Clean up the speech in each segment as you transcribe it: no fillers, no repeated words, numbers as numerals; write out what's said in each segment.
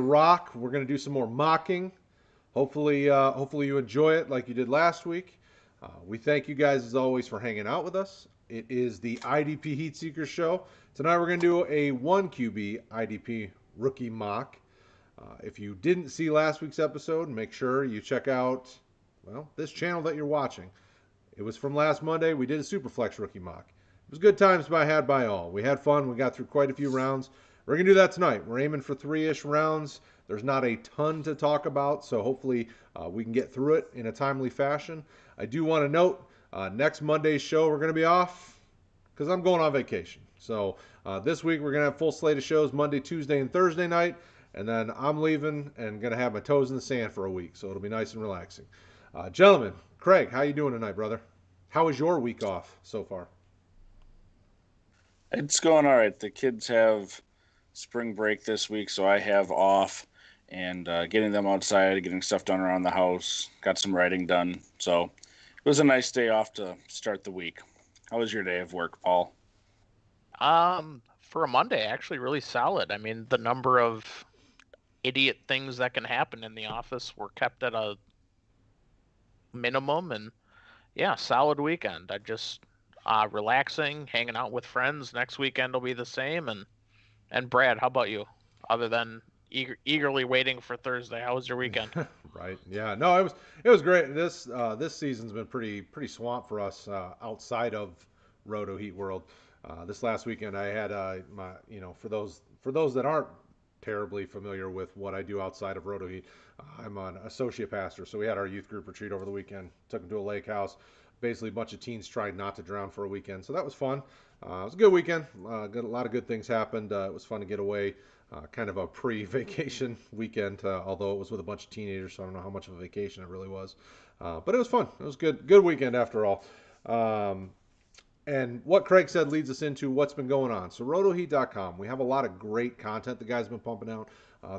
Rock. We're going to do some more mocking. Hopefully you enjoy it like you did last week. We thank you guys as always for hanging out with us. It is the IDP Heat Seekers show. Tonight we're going to do a 1QB IDP Rookie Mock. If you didn't see last week's episode, make sure you check out, this channel that you're watching. It was from last Monday. We did a Superflex Rookie Mock. It was good times had by all. We had fun. We got through quite a few rounds. We're going to do that tonight. We're aiming for 3-ish rounds. There's not a ton to talk about, so hopefully we can get through it in a timely fashion. I do want to note, next Monday's show we're going to be off because I'm going on vacation. So this week we're going to have a full slate of shows Monday, Tuesday, and Thursday night. And then I'm leaving and going to have my toes in the sand for a week, so it'll be nice and relaxing. Gentlemen, Kraig, how you doing tonight, brother? How was your week off so far? It's going all right. The kids have spring break this week, so I have off, and getting them outside, getting stuff done around the house, got some writing done. So it was a nice day off to start the week. How was your day of work, Paul? For a Monday, actually really solid. I mean, the number of idiot things that can happen in the office were kept at a minimum, and yeah, solid weekend. I just relaxing, hanging out with friends. Next weekend will be the same. And Brad, how about you? Other than eagerly waiting for Thursday, how was your weekend? Right. Yeah. No, it was great. This season's been pretty swamped for us outside of RotoHeat world. This last weekend I had for those that aren't terribly familiar with what I do outside of RotoHeat, I'm an associate pastor, so we had our youth group retreat over the weekend. Took them to a lake house. Basically, a bunch of teens trying not to drown for a weekend, so that was fun. It was a good weekend. A lot of good things happened. It was fun to get away. Kind of a pre-vacation weekend, although it was with a bunch of teenagers, so I don't know how much of a vacation it really was. But it was fun. It was good weekend after all. And what Kraig said leads us into what's been going on. So RotoHeat.com, we have a lot of great content the guys have been pumping out.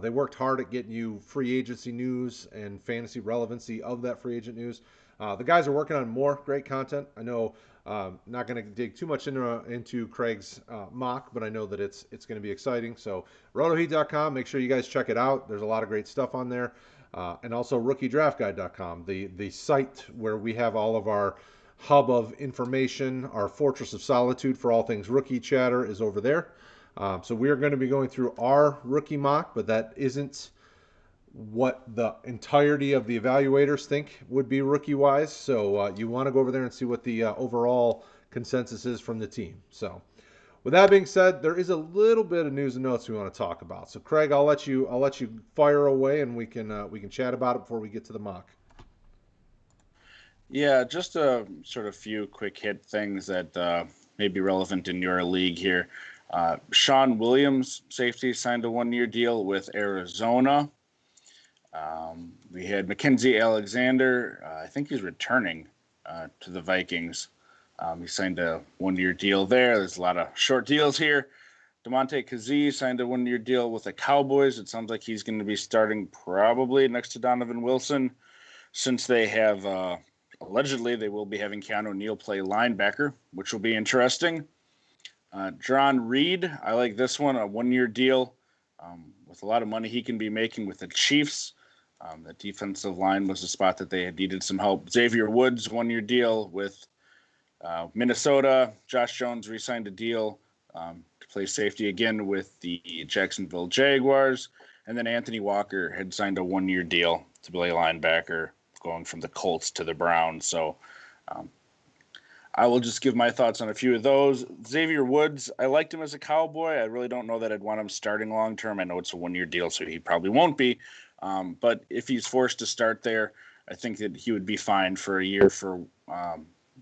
They worked hard at getting you free agency news and fantasy relevancy of that free agent news. The guys are working on more great content. I know, not going to dig too much into Kraig's mock, but I know that it's going to be exciting. So RotoHeat.com, make sure you guys check it out. There's a lot of great stuff on there. And also RookieDraftGuide.com, the site where we have all of our hub of information. Our fortress of solitude for all things rookie chatter is over there. So we are going to be going through our rookie mock, but that isn't what the entirety of the evaluators think would be rookie-wise. So you want to go over there and see what the overall consensus is from the team. So with that being said, there is a little bit of news and notes we want to talk about. So Kraig, I'll let you fire away, and we can chat about it before we get to the mock. Yeah, just a sort of few quick hit things that may be relevant in your league here. Seth Williams, safety, signed a 1-year deal with Arizona. We had Mackenzie Alexander. I think he's returning to the Vikings. He signed a 1-year deal there. There's a lot of short deals here. Damontae Kazee signed a 1-year deal with the Cowboys. It sounds like he's going to be starting probably next to Donovan Wilson, since they have allegedly they will be having Keanu Neal play linebacker, which will be interesting. John Reed, I like this one, a 1-year deal with a lot of money he can be making with the Chiefs. The defensive line was a spot that they had needed some help. Xavier Woods, 1-year deal with Minnesota. Josh Jones re-signed a deal to play safety again with the Jacksonville Jaguars. And then Anthony Walker had signed a 1-year deal to play linebacker, going from the Colts to the Browns. So I will just give my thoughts on a few of those. Xavier Woods, I liked him as a Cowboy. I really don't know that I'd want him starting long term. I know it's a 1-year deal, so he probably won't be. But if he's forced to start there, I think that he would be fine for a year for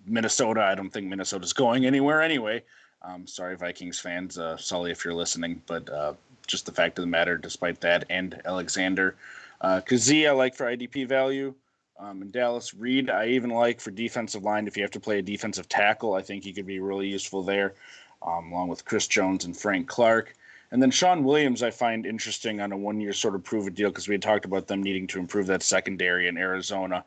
Minnesota. I don't think Minnesota's going anywhere anyway. Sorry, Vikings fans. Sully, if you're listening. But just the fact of the matter, despite that, and Alexander. Kazee, I like for IDP value. In Dallas, Reed, I even like for defensive line. If you have to play a defensive tackle, I think he could be really useful there, along with Chris Jones and Frank Clark. And then Seth Williams, I find interesting on a 1-year sort of prove-it deal, because we had talked about them needing to improve that secondary in Arizona.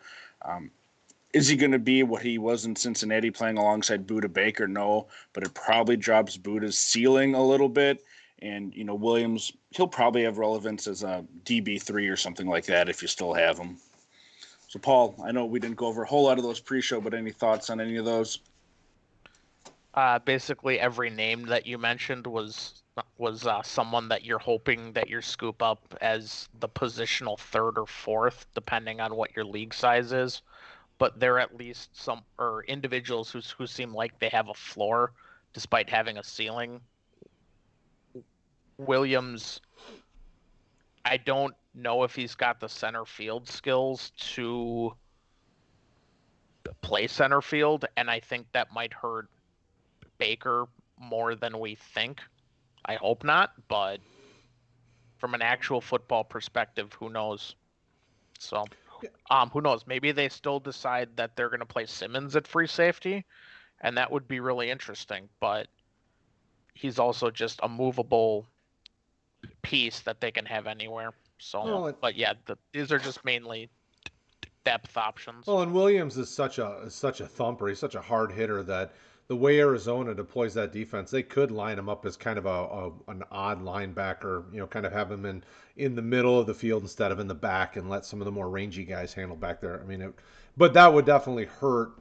Is he going to be what he was in Cincinnati playing alongside Budda Baker? No, but it probably drops Budda's ceiling a little bit. And, Williams, he'll probably have relevance as a DB3 or something like that if you still have him. So, Paul, I know we didn't go over a whole lot of those pre-show, but any thoughts on any of those? Basically, every name that you mentioned was someone that you're hoping that you scoop up as the positional third or fourth, depending on what your league size is. But they're at least individuals who seem like they have a floor despite having a ceiling. Williams, I don't know if he's got the center field skills to play center field, and I think that might hurt Baker more than we think. I hope not, but from an actual football perspective, who knows? So, who knows? Maybe they still decide that they're going to play Simmons at free safety, and that would be really interesting. But he's also just a movable piece that they can have anywhere. So, but yeah, these are just mainly depth options. Well, and Williams is such a thumper. He's such a hard hitter that the way Arizona deploys that defense, they could line him up as kind of an odd linebacker. Kind of have him in the middle of the field instead of in the back, and let some of the more rangy guys handle back there. I mean, but that would definitely hurt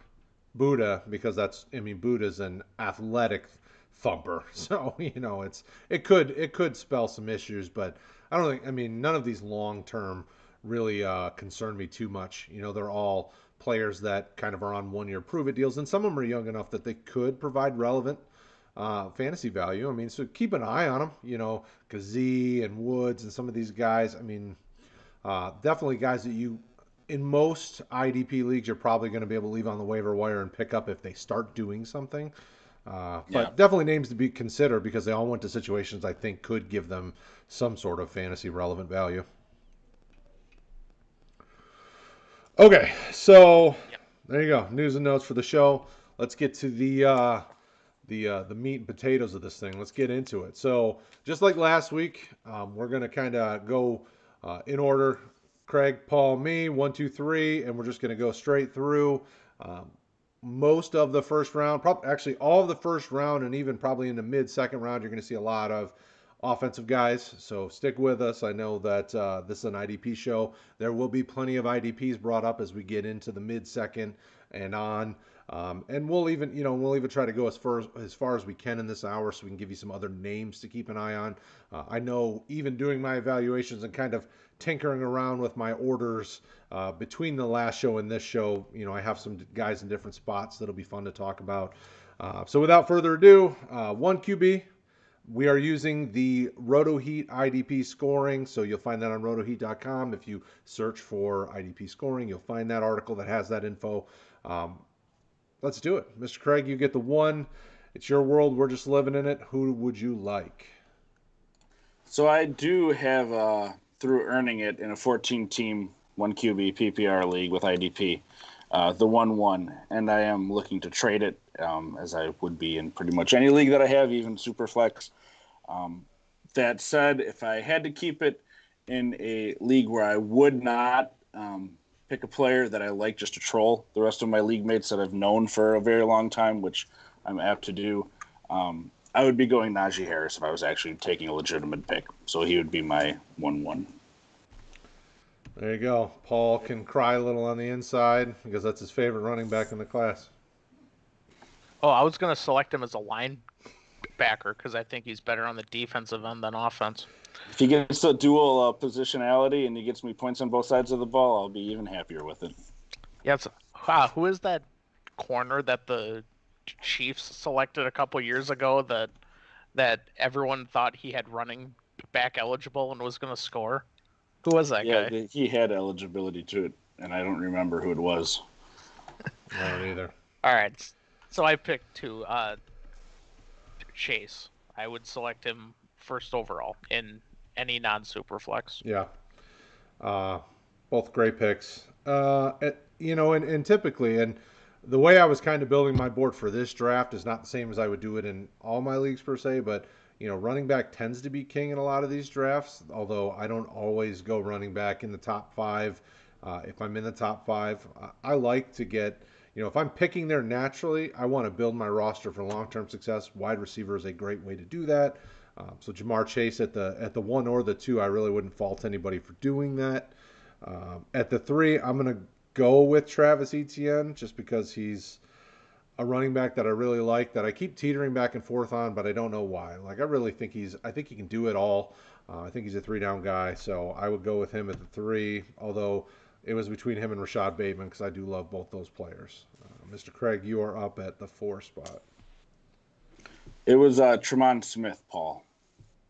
Buddha because Buddha's an athletic thumper. So it could spell some issues, but I don't think. I mean, none of these long term really concern me too much. They're all players that kind of are on 1 year prove it deals, and some of them are young enough that they could provide relevant fantasy value. I mean, so keep an eye on them. Kazee and Woods and some of these guys. I mean, definitely guys that you, in most IDP leagues, you're probably going to be able to leave on the waiver wire and pick up if they start doing something. But definitely names to be considered because they all went to situations I think could give them some sort of fantasy relevant value. Okay, so there you go. News and notes for the show. Let's get to the meat and potatoes of this thing. Let's get into it. So just like last week, we're gonna kind of go in order. Kraig, Paul, me, 1, 2, 3, and we're just gonna go straight through. Most of the first round, actually all of the first round, and even probably in the mid-second round, you're going to see a lot of offensive guys. So stick with us. I know that this is an IDP show. There will be plenty of IDPs brought up as we get into the mid-second and on. And we'll even try to go as far as we can in this hour, so we can give you some other names to keep an eye on. I know even doing my evaluations and kind of tinkering around with my orders between the last show and this show, I have some guys in different spots that'll be fun to talk about. So without further ado, 1QB. We are using the RotoHeat IDP scoring, so you'll find that on RotoHeat.com. If you search for IDP scoring, you'll find that article that has that info. Let's do it. Mr. Kraig, you get the one. It's your world. We're just living in it. Who would you like? So I do have, through earning it in a 14-team 1QB PPR league with IDP, the 1-1, and I am looking to trade it, as I would be in pretty much any league that I have, even Superflex. That said, if I had to keep it in a league where I would not pick a player that I like just to troll the rest of my league mates that I've known for a very long time, which I'm apt to do, I would be going Najee Harris if I was actually taking a legitimate pick. So he would be my 1-1. There you go. Paul can cry a little on the inside because that's his favorite running back in the class. Oh, I was going to select him as a linebacker because I think he's better on the defensive end than offense. If he gets a dual positionality and he gets me points on both sides of the ball, I'll be even happier with it. Yeah, who is that corner that the Chiefs selected a couple years ago that everyone thought he had running back eligible and was going to score? Who was that guy? Yeah, he had eligibility to it, and I don't remember who it was. I don't either. All right, so I picked Chase. I would select him first overall in any non-superflex. Yeah. Both great picks. And typically, and the way I was kind of building my board for this draft is not the same as I would do it in all my leagues per se, but running back tends to be king in a lot of these drafts, although I don't always go running back in the top 5. If I'm in the top 5, I like to get, if I'm picking there naturally, I want to build my roster for long-term success. Wide receiver is a great way to do that. So Jamar Chase at the 1 or the 2, I really wouldn't fault anybody for doing that. At the 3, I'm going to go with Travis Etienne just because he's a running back that I really like, that I keep teetering back and forth on, but I don't know why. Like, I think he can do it all. I think he's a 3-down guy, so I would go with him at the 3, although it was between him and Rashod Bateman because I do love both those players. Mr. Kraig, you are up at the 4 spot. It was Tremont Smith, Paul,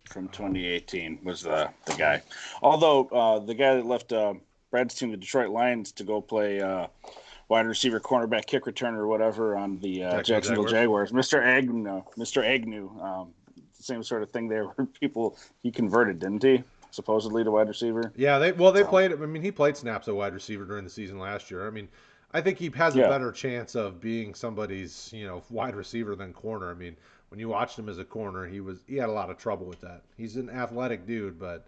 from 2018 was the guy. Although the guy that left Brad's team, the Detroit Lions, to go play wide receiver, cornerback, kick returner, or whatever on the Jacksonville Jaguars. Mr. Agnew, same sort of thing there where he converted, didn't he? Supposedly to wide receiver. Yeah, they played. I mean, he played snaps at wide receiver during the season last year. I mean, I think he has a better chance of being somebody's wide receiver than corner. I mean, when you watched him as a corner, he had a lot of trouble with that. He's an athletic dude, but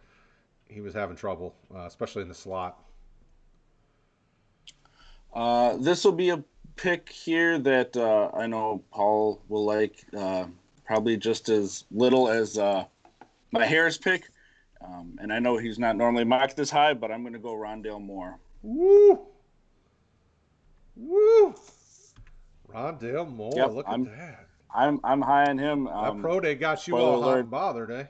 he was having trouble, especially in the slot. This will be a pick here that I know Paul will like, probably just as little as my Harris pick. And I know he's not normally mocked this high, but I'm going to go Rondale Moore. Woo! Rondale Moore, yep, look at that. I'm high on him. That pro day got you all hot and bothered, eh?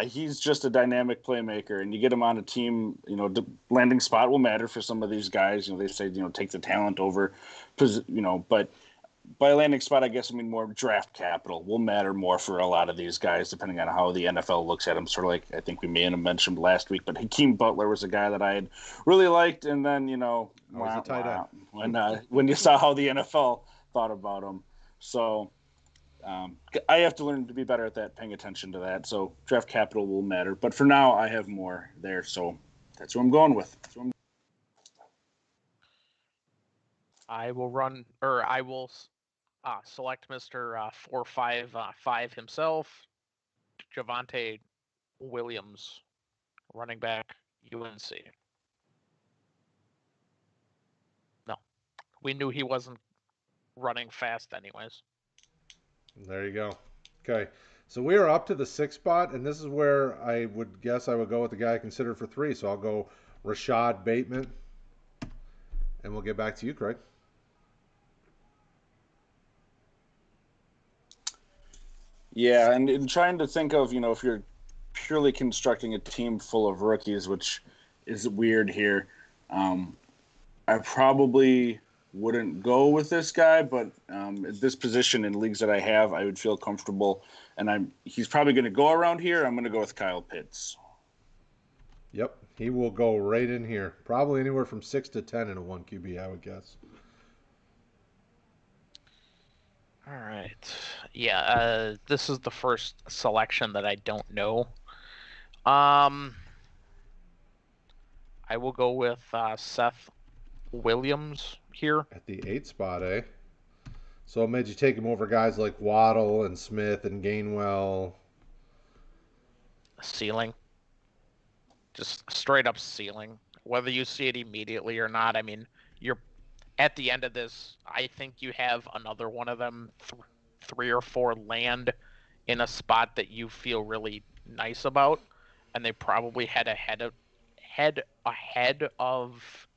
He's just a dynamic playmaker, and you get him on a team, the landing spot will matter for some of these guys. They say, take the talent over, but by landing spot, I guess I mean more draft capital will matter more for a lot of these guys, depending on how the NFL looks at them. Sort of like I think we may have mentioned last week, but Hakeem Butler was a guy that I had really liked, and then when you saw how the NFL thought about him, so I have to learn to be better at that, paying attention to that. So draft capital will matter, but for now I have more there, so that's who I'm going with. I will select Mr. 455 himself, Javonte Williams, running back, UNC. No, we knew he wasn't running fast anyways. There you go. Okay, so we are up to the 6th spot, and this is where I would guess I would go with the guy I considered for 3. So I'll go Rashod Bateman, and we'll get back to you, Kraig. Yeah, and in trying to think of, if you're purely constructing a team full of rookies, which is weird here, I probably wouldn't go with this guy, but at this position in leagues that I have, I would feel comfortable, and he's probably going to go around here. I'm going to go with Kyle Pitts. Yep, he will go right in here. Probably anywhere from 6 to 10 in a 1QB, I would guess. All right. Yeah, this is the first selection that I don't know. I will go with Seth Williams here. At the 8th spot, eh? So it made you take him over guys like Waddle and Smith and Gainwell. Ceiling. Just straight up ceiling. Whether you see it immediately or not, I mean, you're at the end of this, I think you have another one of them, 3 or 4 land in a spot that you feel really nice about, and they probably head ahead of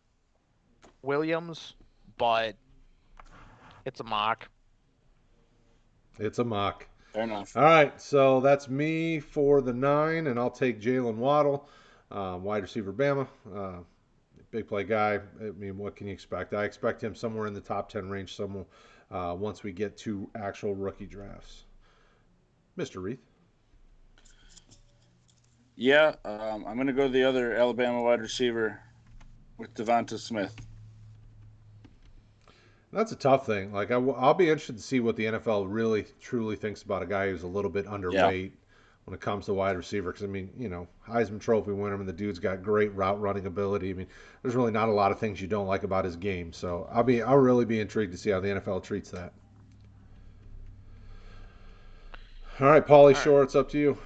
Williams, but it's a mock. It's a mock. Fair enough. All right, so that's me for the 9, and I'll take Jalen Waddle, wide receiver, Bama. Big play guy. I mean, what can you expect? I expect him somewhere in the top 10 range once we get to actual rookie drafts. Mr. Reith? Yeah, I'm going to go the other Alabama wide receiver with Devonta Smith. That's a tough thing. Like, I'll be interested to see what the NFL really, truly thinks about a guy who's a little bit underweight when it comes to wide receiver. Because, I mean, Heisman Trophy winner, and the dude's got great route running ability. I mean, there's really not a lot of things you don't like about his game. So I'll really be intrigued to see how the NFL treats that. All right, Paulie Shore, it's up to you.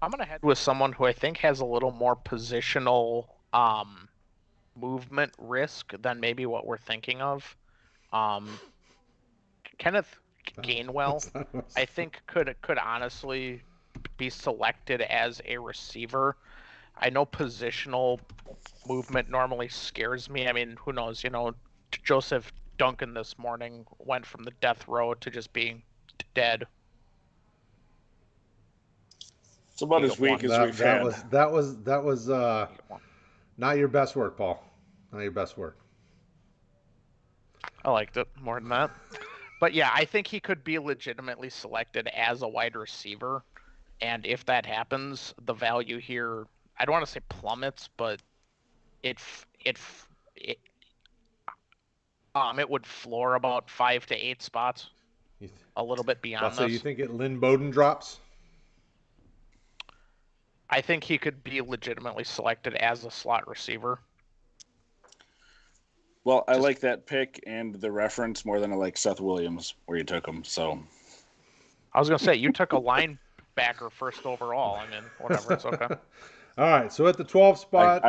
I'm going to head with someone who I think has a little more positional movement risk than maybe what we're thinking of. Kenneth Gainwell, I think could honestly be selected as a receiver. I know positional movement normally scares me. I mean, who knows? Joseph Duncan this morning went from the death row to just being dead. It's about as weak as we've had. That was not your best work, Paul. Not your best work. I liked it more than that. But yeah, I think he could be legitimately selected as a wide receiver. And if that happens, the value here, I don't want to say plummets, but it would floor about 5 to 8 spots, a little bit beyond So this. you think Lynn Bowden drops? I think he could be legitimately selected as a slot receiver. Well, I like that pick and the reference more than I like Seth Williams, where you took him. So I was going to say, you took a linebacker first overall. I mean, whatever, it's okay. All right, so at the 12th spot,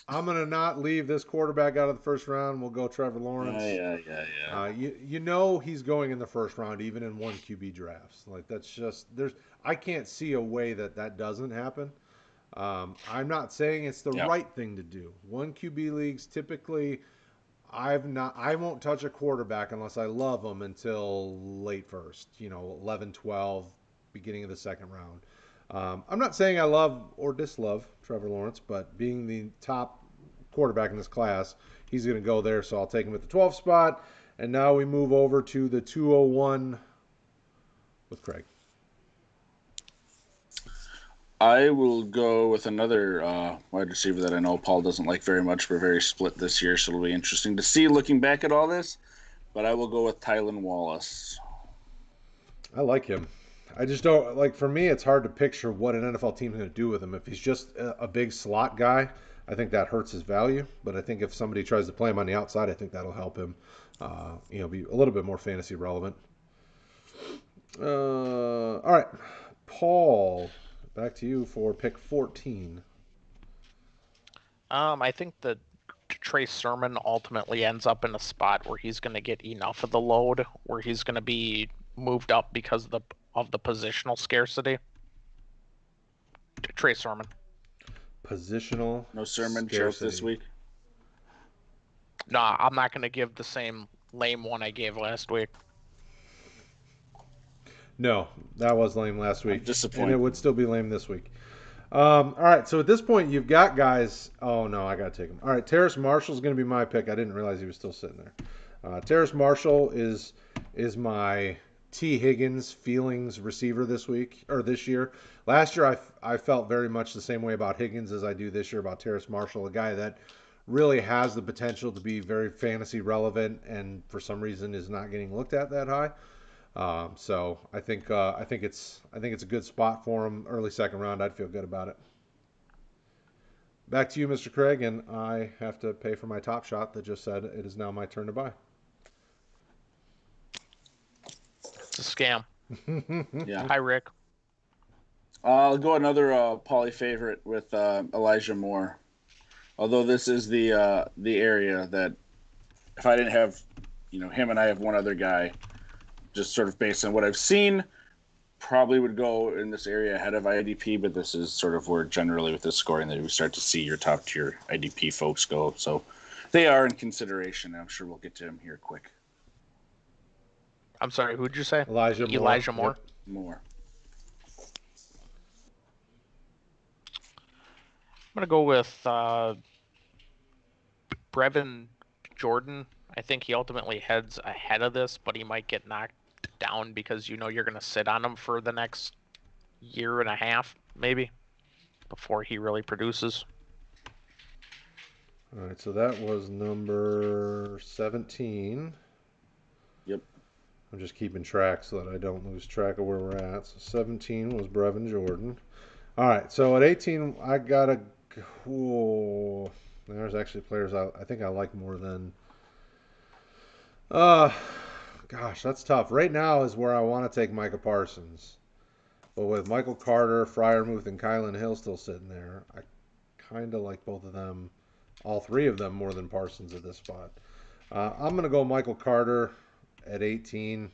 I'm going to not leave this quarterback out of the first round. We'll go Trevor Lawrence. Yeah. You know he's going in the first round, even in 1QB drafts. Like, that's just I can't see a way that doesn't happen. I'm not saying it's the right thing to do. 1QB leagues typically, I won't touch a quarterback unless I love him until late first. 11, 12, beginning of the second round. I'm not saying I love or dislove Trevor Lawrence, but being the top quarterback in this class, he's going to go there, so I'll take him at the 12th spot. And now we move over to the 201 with Kraig. I will go with another wide receiver that I know Paul doesn't like very much. We're very split this year, so it'll be interesting to see looking back at all this. But I will go with Tylan Wallace. I like him. I just don't like. For me, it's hard to picture what an NFL team is going to do with him. If he's just a big slot guy, I think that hurts his value. But I think if somebody tries to play him on the outside, I think that'll help him, be a little bit more fantasy relevant. All right, Paul, back to you for pick 14. I think that Trey Sermon ultimately ends up in a spot where he's going to get enough of the load, where he's going to be moved up because of the positional scarcity. Trey Sermon. Positional. No Sermon choke this week. Nah, I'm not going to give the same lame one I gave last week. No, that was lame last week. I'm disappointed. And it would still be lame this week. All right, so at this point, you've got guys. Oh, no, I got to take him. All right, Terrace Marshall is going to be my pick. I didn't realize he was still sitting there. Terrace Marshall is my T. Higgins feelings receiver this year. Last year, I felt very much the same way about Higgins as I do this year about Terrace Marshall, a guy that really has the potential to be very fantasy relevant and for some reason is not getting looked at that high. So I think it's a good spot for him. Early second round, I'd feel good about it. Back to you, Mr. Kraig, and I have to pay for my top shot that just said it is now my turn to buy. It's a scam. Yeah. Hi, Rick. I'll go another Pauly favorite with Elijah Moore. Although this is the area that if I didn't have, him and I have one other guy, just sort of based on what I've seen, probably would go in this area ahead of IDP, but this is sort of where generally with this scoring that we start to see your top tier IDP folks go. So they are in consideration. I'm sure we'll get to him here quick. I'm sorry, who'd you say? Elijah Moore. Yep. Moore. I'm going to go with Brevin Jordan. I think he ultimately heads ahead of this, but he might get knocked down because you're going to sit on him for the next year and a half, maybe, before he really produces. All right, so that was number 17. Yep. I'm just keeping track so that I don't lose track of where we're at. So 17 was Brevin Jordan. All right, so at 18, I got a... Whoa. There's actually players I think I like more than... Gosh, that's tough. Right now is where I want to take Micah Parsons. But with Michael Carter, Freiermuth, and Kylan Hill still sitting there, I kind of like both of them, all three of them, more than Parsons at this spot. I'm going to go Michael Carter at 18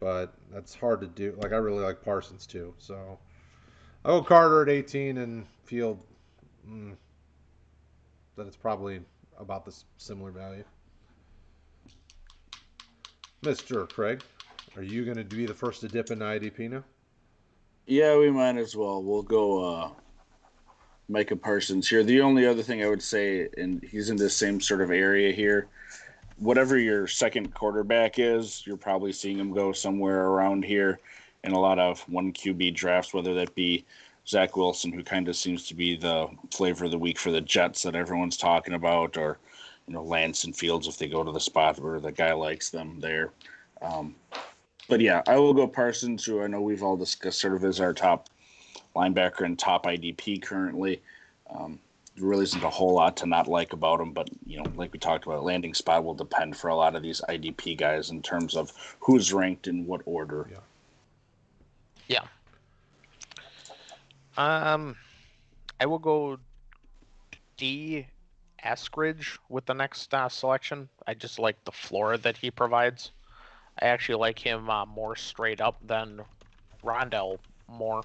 but that's hard to do. Like I really like Parsons too, so I'll go Carter at 18 and Field. Mm, that it's probably about the similar value. Mr. Kraig, are you going to be the first to dip into IDP now? Yeah, we might as well. We'll go Micah Parsons here. The only other thing I would say, and he's in the same sort of area here, whatever your second quarterback is, you're probably seeing him go somewhere around here in a lot of 1QB drafts, whether that be Zach Wilson, who kind of seems to be the flavor of the week for the Jets that everyone's talking about, or Lance and Fields if they go to the spot where the guy likes them there. But yeah, I will go Parsons, who I know we've all discussed sort of as our top linebacker and top IDP currently. There really isn't a whole lot to not like about him, but like we talked about, landing spot will depend for a lot of these IDP guys in terms of who's ranked in what order. Yeah. I will go D. Eskridge with the next selection. I just like the floor that he provides. I actually like him more straight up than Rondell Moore.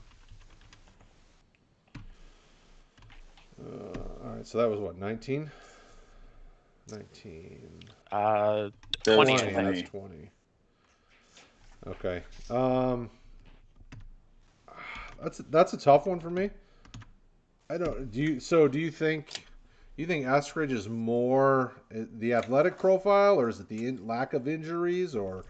All right, so that was what, 19? 19. 20, I 20. think. That's 20. Okay. That's a tough one for me. I don't. Do you think Eskridge is more the athletic profile, or is it the lack of injuries, or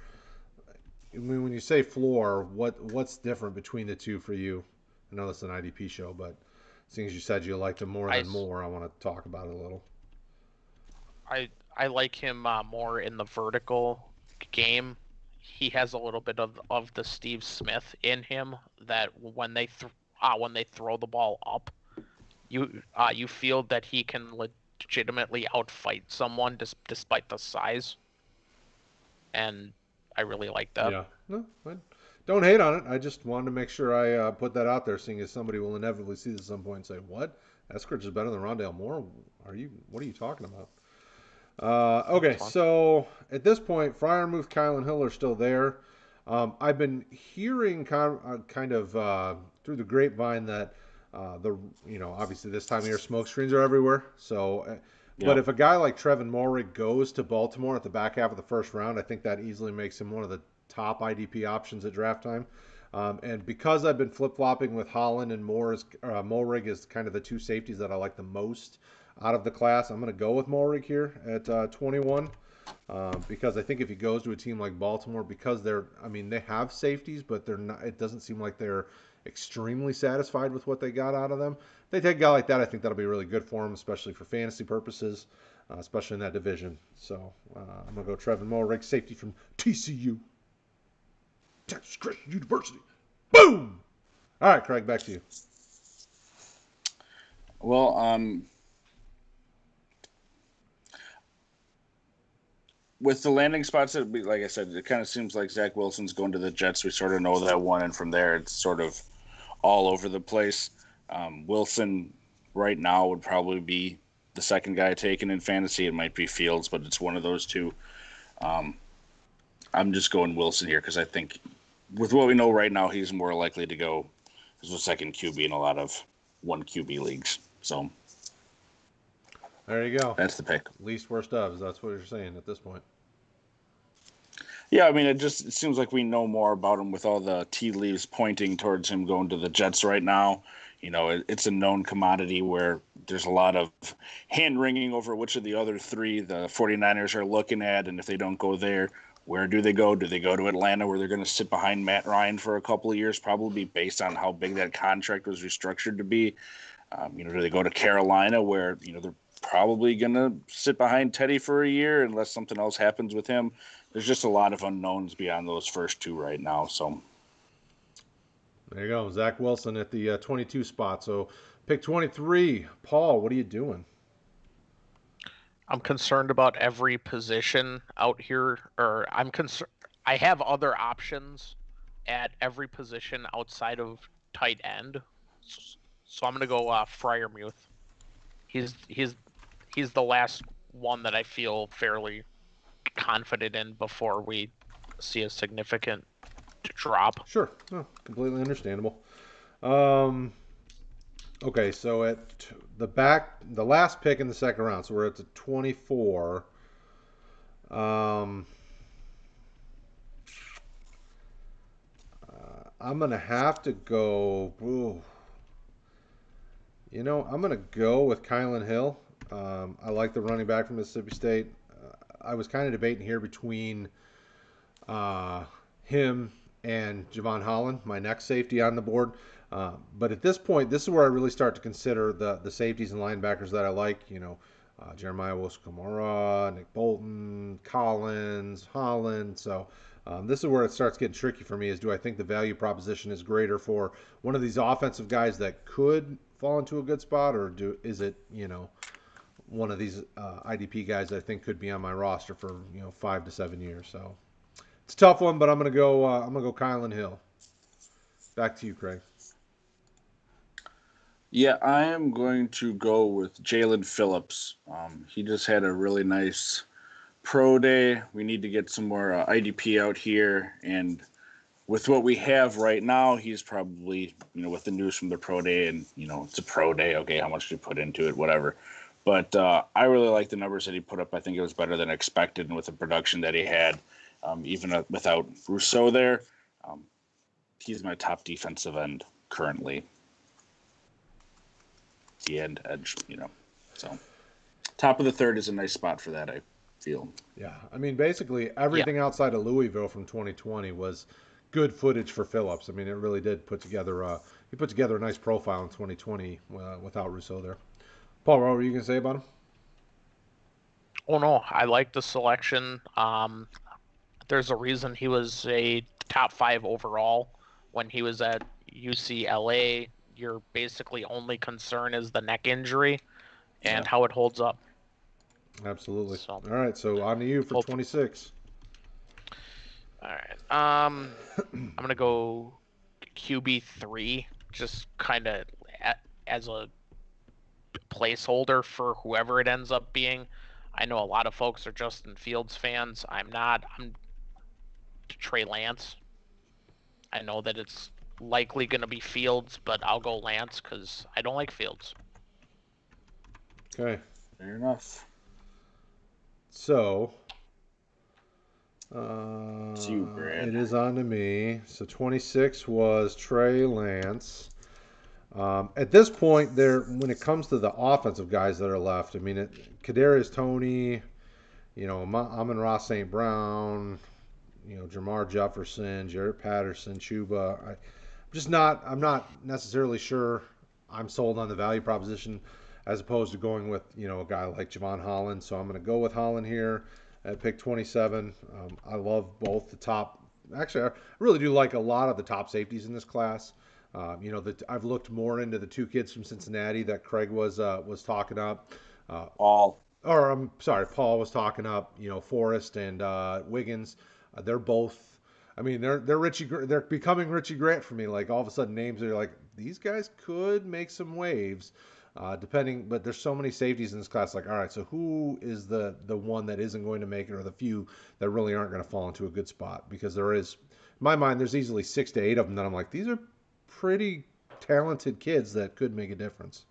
I mean, when you say floor, what's different between the two for you? I know this is an IDP show, but seeing as you said you liked him more than Moore, I want to talk about it a little. I like him more in the vertical game. He has a little bit of the Steve Smith in him that when they throw the ball up, you feel that he can legitimately outfight someone despite the size, and I really like that. Yeah, no, I don't hate on it. I just wanted to make sure I put that out there, seeing as somebody will inevitably see this at some point and say, "What? Eskridge is better than Rondale Moore? What are you talking about?" Okay, so at this point, Freiermuth, Kyle, and Hill are still there. I've been hearing kind of through the grapevine that obviously this time of year smoke screens are everywhere. So, but if a guy like Trevin Moehrig goes to Baltimore at the back half of the first round, I think that easily makes him one of the top IDP options at draft time. And because I've been flip-flopping with Holland and Moehrig is kind of the two safeties that I like the most out of the class, I'm going to go with Moehrig here at 21 because I think if he goes to a team like Baltimore, because they have safeties, but they're not. It doesn't seem like they're extremely satisfied with what they got out of them. If they take a guy like that, I think that'll be really good for him, especially for fantasy purposes, especially in that division. So I'm going to go Trevin Moehrig, safety from TCU, Texas Christian University. Boom! All right, Kraig, back to you. Well, with the landing spots, like I said, it kind of seems like Zach Wilson's going to the Jets. We sort of know that one, and from there, it's sort of all over the place. Wilson right now would probably be the second guy taken in fantasy. It might be Fields, but it's one of those two. I'm just going Wilson here because I think with what we know right now, he's more likely to go as a second QB in a lot of 1QB leagues. So there you go. That's the pick. Least worst of, that's what you're saying at this point. Yeah, I mean, it seems like we know more about him with all the tea leaves pointing towards him going to the Jets right now. It's a known commodity where there's a lot of hand-wringing over which of the other three the 49ers are looking at, and if they don't go there, where do they go? Do they go to Atlanta where they're going to sit behind Matt Ryan for a couple of years, probably based on how big that contract was restructured to be? Do they go to Carolina where, they're probably going to sit behind Teddy for a year unless something else happens with him? There's just a lot of unknowns beyond those first two right now. So there you go. Zach Wilson at the 22 spot. So pick 23. Paul, what are you doing? I'm concerned about every position out here, or I'm concerned. I have other options at every position outside of tight end. So I'm going to go Freiermuth. He's the last one that I feel fairly confident in before we see a significant drop. Sure. No, completely understandable. Okay, so at the last pick in the second round, so we're at the 24. I'm gonna have to go. Ooh, I'm gonna go with Kylan Hill. I like the running back from Mississippi State. I was kind of debating here between him and Javon Holland, my next safety on the board. But at this point, this is where I really start to consider the safeties and linebackers that I like. Jeremiah Wilson-Kamara, Nick Bolton, Collins, Holland. So this is where it starts getting tricky for me is do I think the value proposition is greater for one of these offensive guys that could fall into a good spot, or is it, one of these IDP guys that I think could be on my roster for 5 to 7 years. So it's a tough one, but I'm gonna go Kylan Hill. Back to you, Kraig. Yeah, I am going to go with Jalen Phillips. He just had a really nice pro day. We need to get some more IDP out here, and with what we have right now, he's probably, with the news from the pro day, and it's a pro day. Okay, how much do you put into it? Whatever. But I really like the numbers that he put up. I think it was better than expected, and with the production that he had, even without Rousseau there, he's my top defensive end currently. The end edge, So top of the third is a nice spot for that, I feel. Yeah, I mean, basically everything outside of Louisville from 2020 was good footage for Phillips. I mean, it really did put together. He put together a nice profile in 2020 without Rousseau there. Paul, what were you gonna say about him? Oh no, I like the selection. There's a reason he was a top 5 overall when he was at UCLA. Your basically only concern is the neck injury and how it holds up. Absolutely. So, All right, so on to you for 26. All right. I'm gonna go QB3, just kind of as a placeholder for whoever it ends up being. I know a lot of folks are Justin Fields fans. I'm not. I'm Trey Lance. I know that it's likely going to be Fields, but I'll go Lance because I don't like Fields. Okay. Fair enough. So, it's you, Brad. it is on to me. So 26 was Trey Lance. At this point, when it comes to the offensive guys that are left, I mean, Kadarius Toney, Amon-Ra St. Brown, Jamar Jefferson, Jarrett Patterson, Chuba. I'm not necessarily sure I'm sold on the value proposition as opposed to going with, a guy like Javon Holland. So I'm going to go with Holland here at pick 27. I love both the top. Actually, I really do like a lot of the top safeties in this class. I've looked more into the two kids from Cincinnati that Kraig was talking up. Paul was talking up. Forrest and Wiggins. They're both. I mean, they're They're becoming Richie Grant for me. Like all of a sudden, names are like these guys could make some waves, depending. But there's so many safeties in this class. Like, all right, so who is the one that isn't going to make it, or the few that really aren't going to fall into a good spot? Because there is, in my mind, there's easily 6 to 8 of them that I'm like, these are pretty talented kids that could make a difference.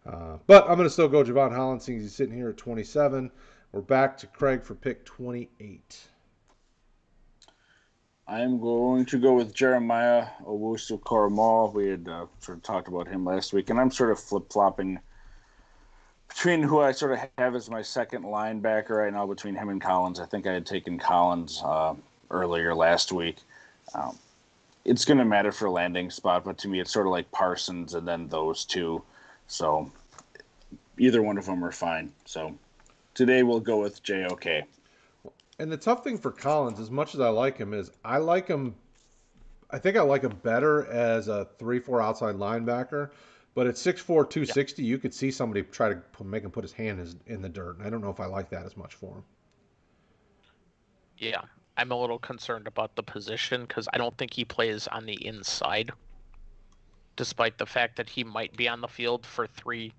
But I'm going to still go Javon Holland, since he's sitting here at 27. We're back to Kraig for pick 28. I'm going to go with Jeremiah Owusu-Koramoah. We had sort of talked about him last week, and I'm sort of flip-flopping between who I sort of have as my second linebacker right now between him and Collins. I think I had taken Collins earlier last week. It's going to matter for landing spot, but to me it's sort of like Parsons and then those two. So either one of them are fine. So today we'll go with JOK. And the tough thing for Collins, as much as I like him, is I think I like him better as a 3-4 outside linebacker. But at 6'4", 260, you could see somebody try to make him put his hand in the dirt. And I don't know if I like that as much for him. Yeah, I'm a little concerned about the position because I don't think he plays on the inside, despite the fact that he might be on the field for 3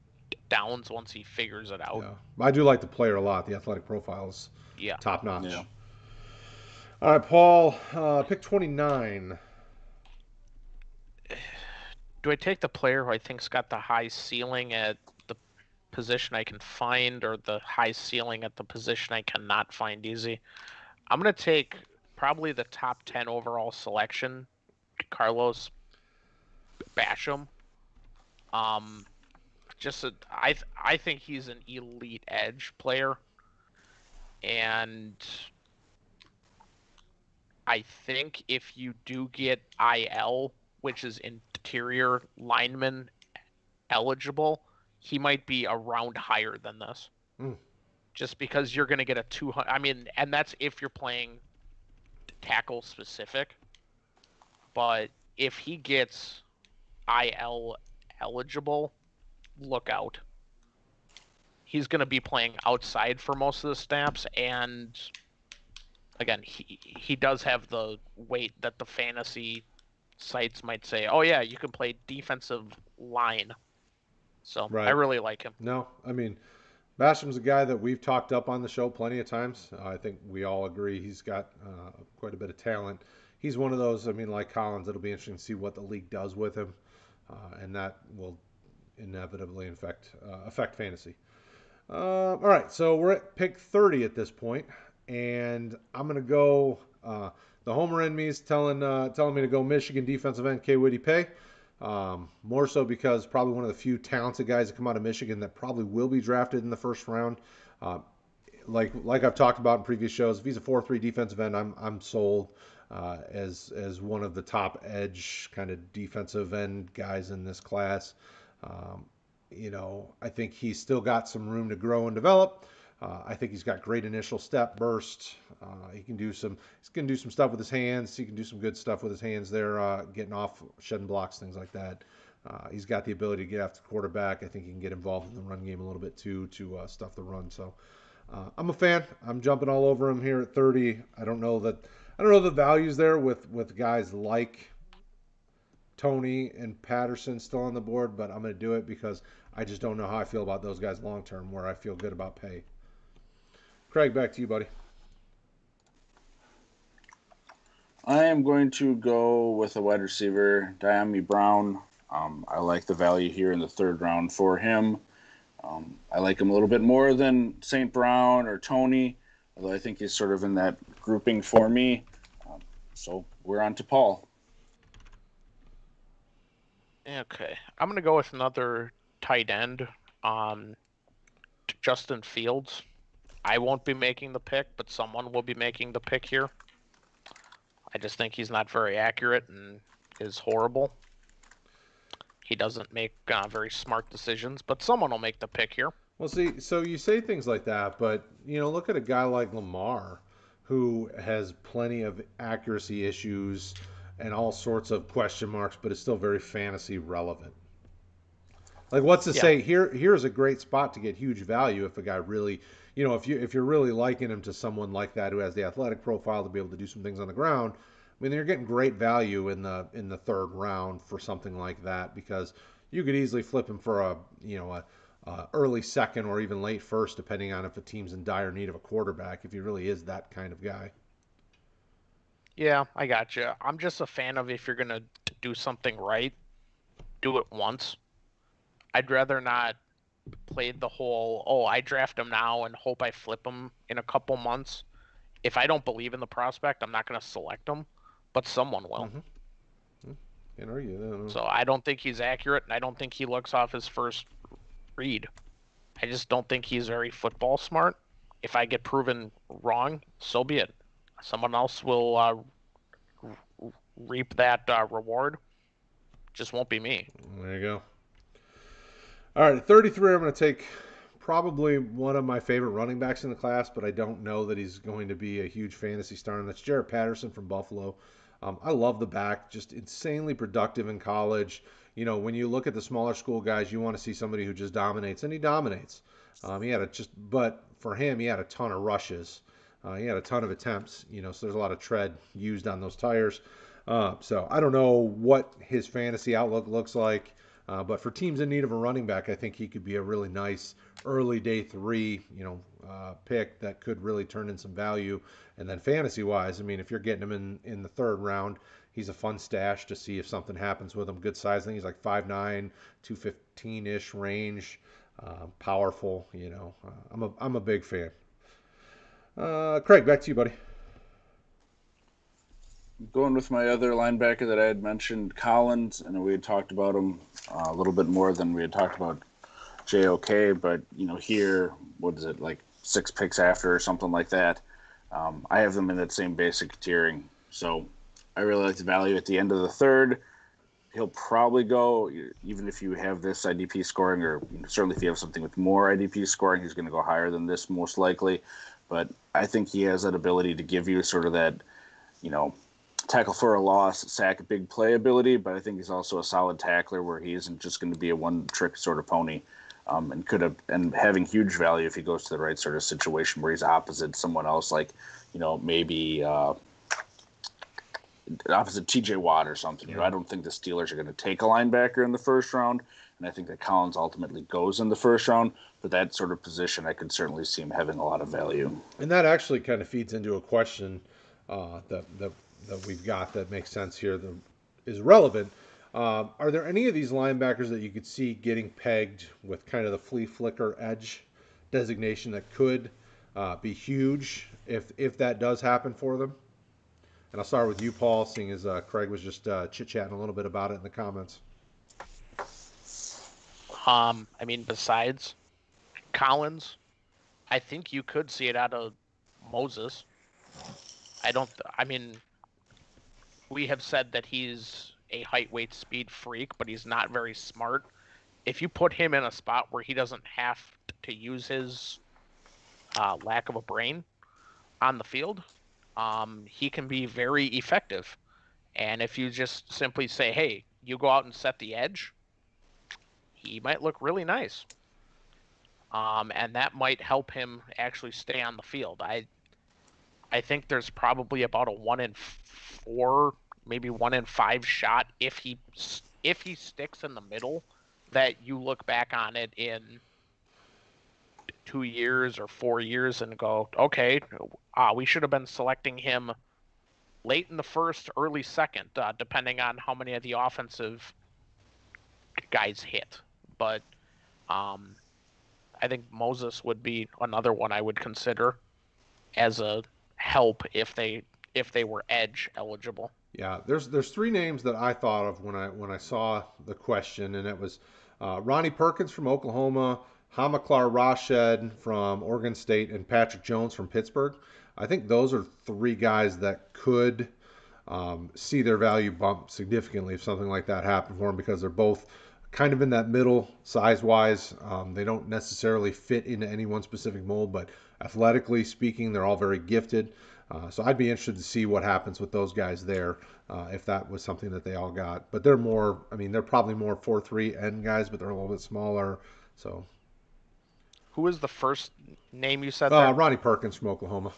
downs once he figures it out. Yeah, I do like the player a lot. The athletic profile is top notch. Yeah. All right, Paul, pick 29. Do I take the player who I think's got the high ceiling at the position I can find, or the high ceiling at the position I cannot find easy? I'm gonna take probably the top 10 overall selection, Carlos Basham. Um, I think he's an elite edge player, and I think if you do get IL, which is interior lineman eligible, he might be a round higher than this. Mm. Just because you're going to get a 200. I mean, and that's if you're playing tackle specific. But if he gets IL eligible, look out. He's going to be playing outside for most of the snaps, and again, he does have the weight that the fantasy sites might say, oh yeah, you can play defensive line. So I Right. really like him. No, I mean, Basham's a guy that we've talked up on the show plenty of times. I think we all agree he's got quite a bit of talent. He's one of those, I mean, like Collins, it'll be interesting to see what the league does with him, and that will inevitably affect fantasy. All right, so we're at pick 30 at this point, and I'm going to go. The homer in me is telling me to go Michigan defensive end K. Whitty Pay. More so because probably one of the few talented guys that come out of Michigan that probably will be drafted in the first round. Uh, like I've talked about in previous shows, if he's a 4-3 defensive end, I'm sold as one of the top edge kind of defensive end guys in this class. Um, I think he's still got some room to grow and develop. I think he's got great initial step burst. He can do some stuff with his hands. He can do some good stuff with his hands there, getting off, shedding blocks, things like that. He's got the ability to get after the quarterback. I think he can get involved in the run game a little bit too to stuff the run. So I'm a fan. I'm jumping all over him here at 30. I don't know the values there with guys like Tony and Patterson still on the board, but I'm going to do it because I just don't know how I feel about those guys long term. Where I feel good about Pay. Kraig, back to you, buddy. I am going to go with a wide receiver, Dyami Brown. I like the value here in the third round for him. I like him a little bit more than St. Brown or Tony, although I think he's sort of in that grouping for me. So we're on to Paul. Okay, I'm gonna go with another tight end, Justin Fields. I won't be making the pick, but someone will be making the pick here. I just think he's not very accurate and is horrible. He doesn't make very smart decisions, but someone will make the pick here. Well, see, so you say things like that, but look at a guy like Lamar, who has plenty of accuracy issues and all sorts of question marks, but is still very fantasy relevant. Like, what's to Yeah, say? Here's a great spot to get huge value if a guy really, if you're really liking him to someone like that who has the athletic profile to be able to do some things on the ground. I mean, you're getting great value in the third round for something like that because you could easily flip him for a early second or even late first, depending on if a team's in dire need of a quarterback. If he really is that kind of guy. yeah, I got you. I'm just a fan of if you're gonna do something right, do it once. I'd rather not play the whole, oh, I draft him now and hope I flip him in a couple months. If I don't believe in the prospect, I'm not going to select him, but someone will. Mm-hmm. Can't argue. So I don't think he's accurate, and I don't think he looks off his first read. I just don't think he's very football smart. If I get proven wrong, so be it. Someone else will reap that reward. Just won't be me. There you go. All right, at 33, I'm going to take probably one of my favorite running backs in the class, but I don't know that he's going to be a huge fantasy star, and that's Jaret Patterson from Buffalo. I love the back, just insanely productive in college. When you look at the smaller school guys, you want to see somebody who just dominates, and he dominates. But for him, he had a ton of rushes. He had a ton of attempts, so there's a lot of tread used on those tires. So I don't know what his fantasy outlook looks like. But for teams in need of a running back, I think he could be a really nice early day 3, pick that could really turn in some value. And then fantasy-wise, I mean, if you're getting him in the 3rd round, he's a fun stash to see if something happens with him. Good size. I think he's like 5'9", 215-ish range. Powerful, I'm a big fan. Kraig, back to you, buddy. Going with my other linebacker that I had mentioned, Collins, and we had talked about him a little bit more than we had talked about JOK, but here, what is it, like 6 picks after or something like that? I have them in that same basic tiering, so I really like the value at the end of the 3rd. He'll probably go, even if you have this IDP scoring, or certainly if you have something with more IDP scoring, he's going to go higher than this most likely. But I think he has that ability to give you sort of that, tackle for a loss, sack, big play ability. But I think he's also a solid tackler where he isn't just going to be a one-trick sort of pony, and having huge value if he goes to the right sort of situation where he's opposite someone else, like maybe opposite TJ Watt or something. I don't think the Steelers are going to take a linebacker in the 1st round, and I think that Collins ultimately goes in the 1st round. But that sort of position, I could certainly see him having a lot of value. And that actually kind of feeds into a question that we've got that makes sense here, that is relevant. Are there any of these linebackers that you could see getting pegged with kind of the flea flicker edge designation that could be huge if that does happen for them? And I'll start with you, Paul, seeing as Kraig was just chit-chatting a little bit about it in the comments. I mean, besides Collins, I think you could see it out of Moses. We have said that he's a height, weight, speed freak, but he's not very smart. If you put him in a spot where he doesn't have to use his lack of a brain on the field, he can be very effective. And if you just simply say, hey, you go out and set the edge, he might look really nice. And that might help him actually stay on the field. I think there's probably about a 1 in 4, maybe 1 in 5 shot if he sticks in the middle, that you look back on it in 2 years or 4 years and go, okay, we should have been selecting him late in the 1st, early 2nd, depending on how many of the offensive guys hit. But I think Moses would be another one I would consider as a help if they were edge eligible. Yeah, there's 3 names that I thought of when I saw the question, and it was Ronnie Perkins from Oklahoma, Hamaklar Rashod from Oregon State, and Patrick Jones from Pittsburgh. I think those are 3 guys that could see their value bump significantly if something like that happened for them, because they're both kind of in that middle size-wise. They don't necessarily fit into any one specific mold, but athletically speaking, they're all very gifted. So I'd be interested to see what happens with those guys there, if that was something that they all got. But they're probably more 4-3 end guys, but they're a little bit smaller. So, who was the first name you said there? Ronnie Perkins from Oklahoma.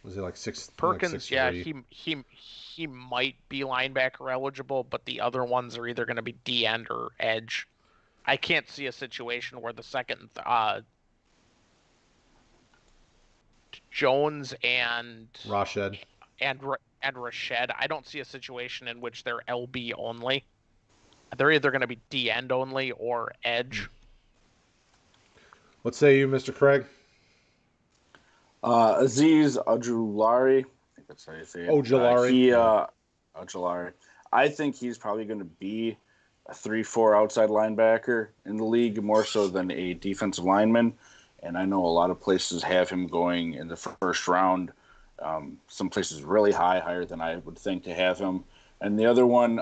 Was he like 6? Perkins, yeah, he might be linebacker eligible, but the other ones are either going to be D end or edge. I can't see a situation where the second Jones and Rashod and Rashod, I don't see a situation in which they're LB only. They're either going to be D end only or edge. What say you, Mr. Kraig? Azeez Ojulari, I think that's how you say it. Ojulari. I think he's probably going to be a 3-4 outside linebacker in the league, more so than a defensive lineman. And I know a lot of places have him going in the 1st round. Some places really higher than I would think to have him. And the other one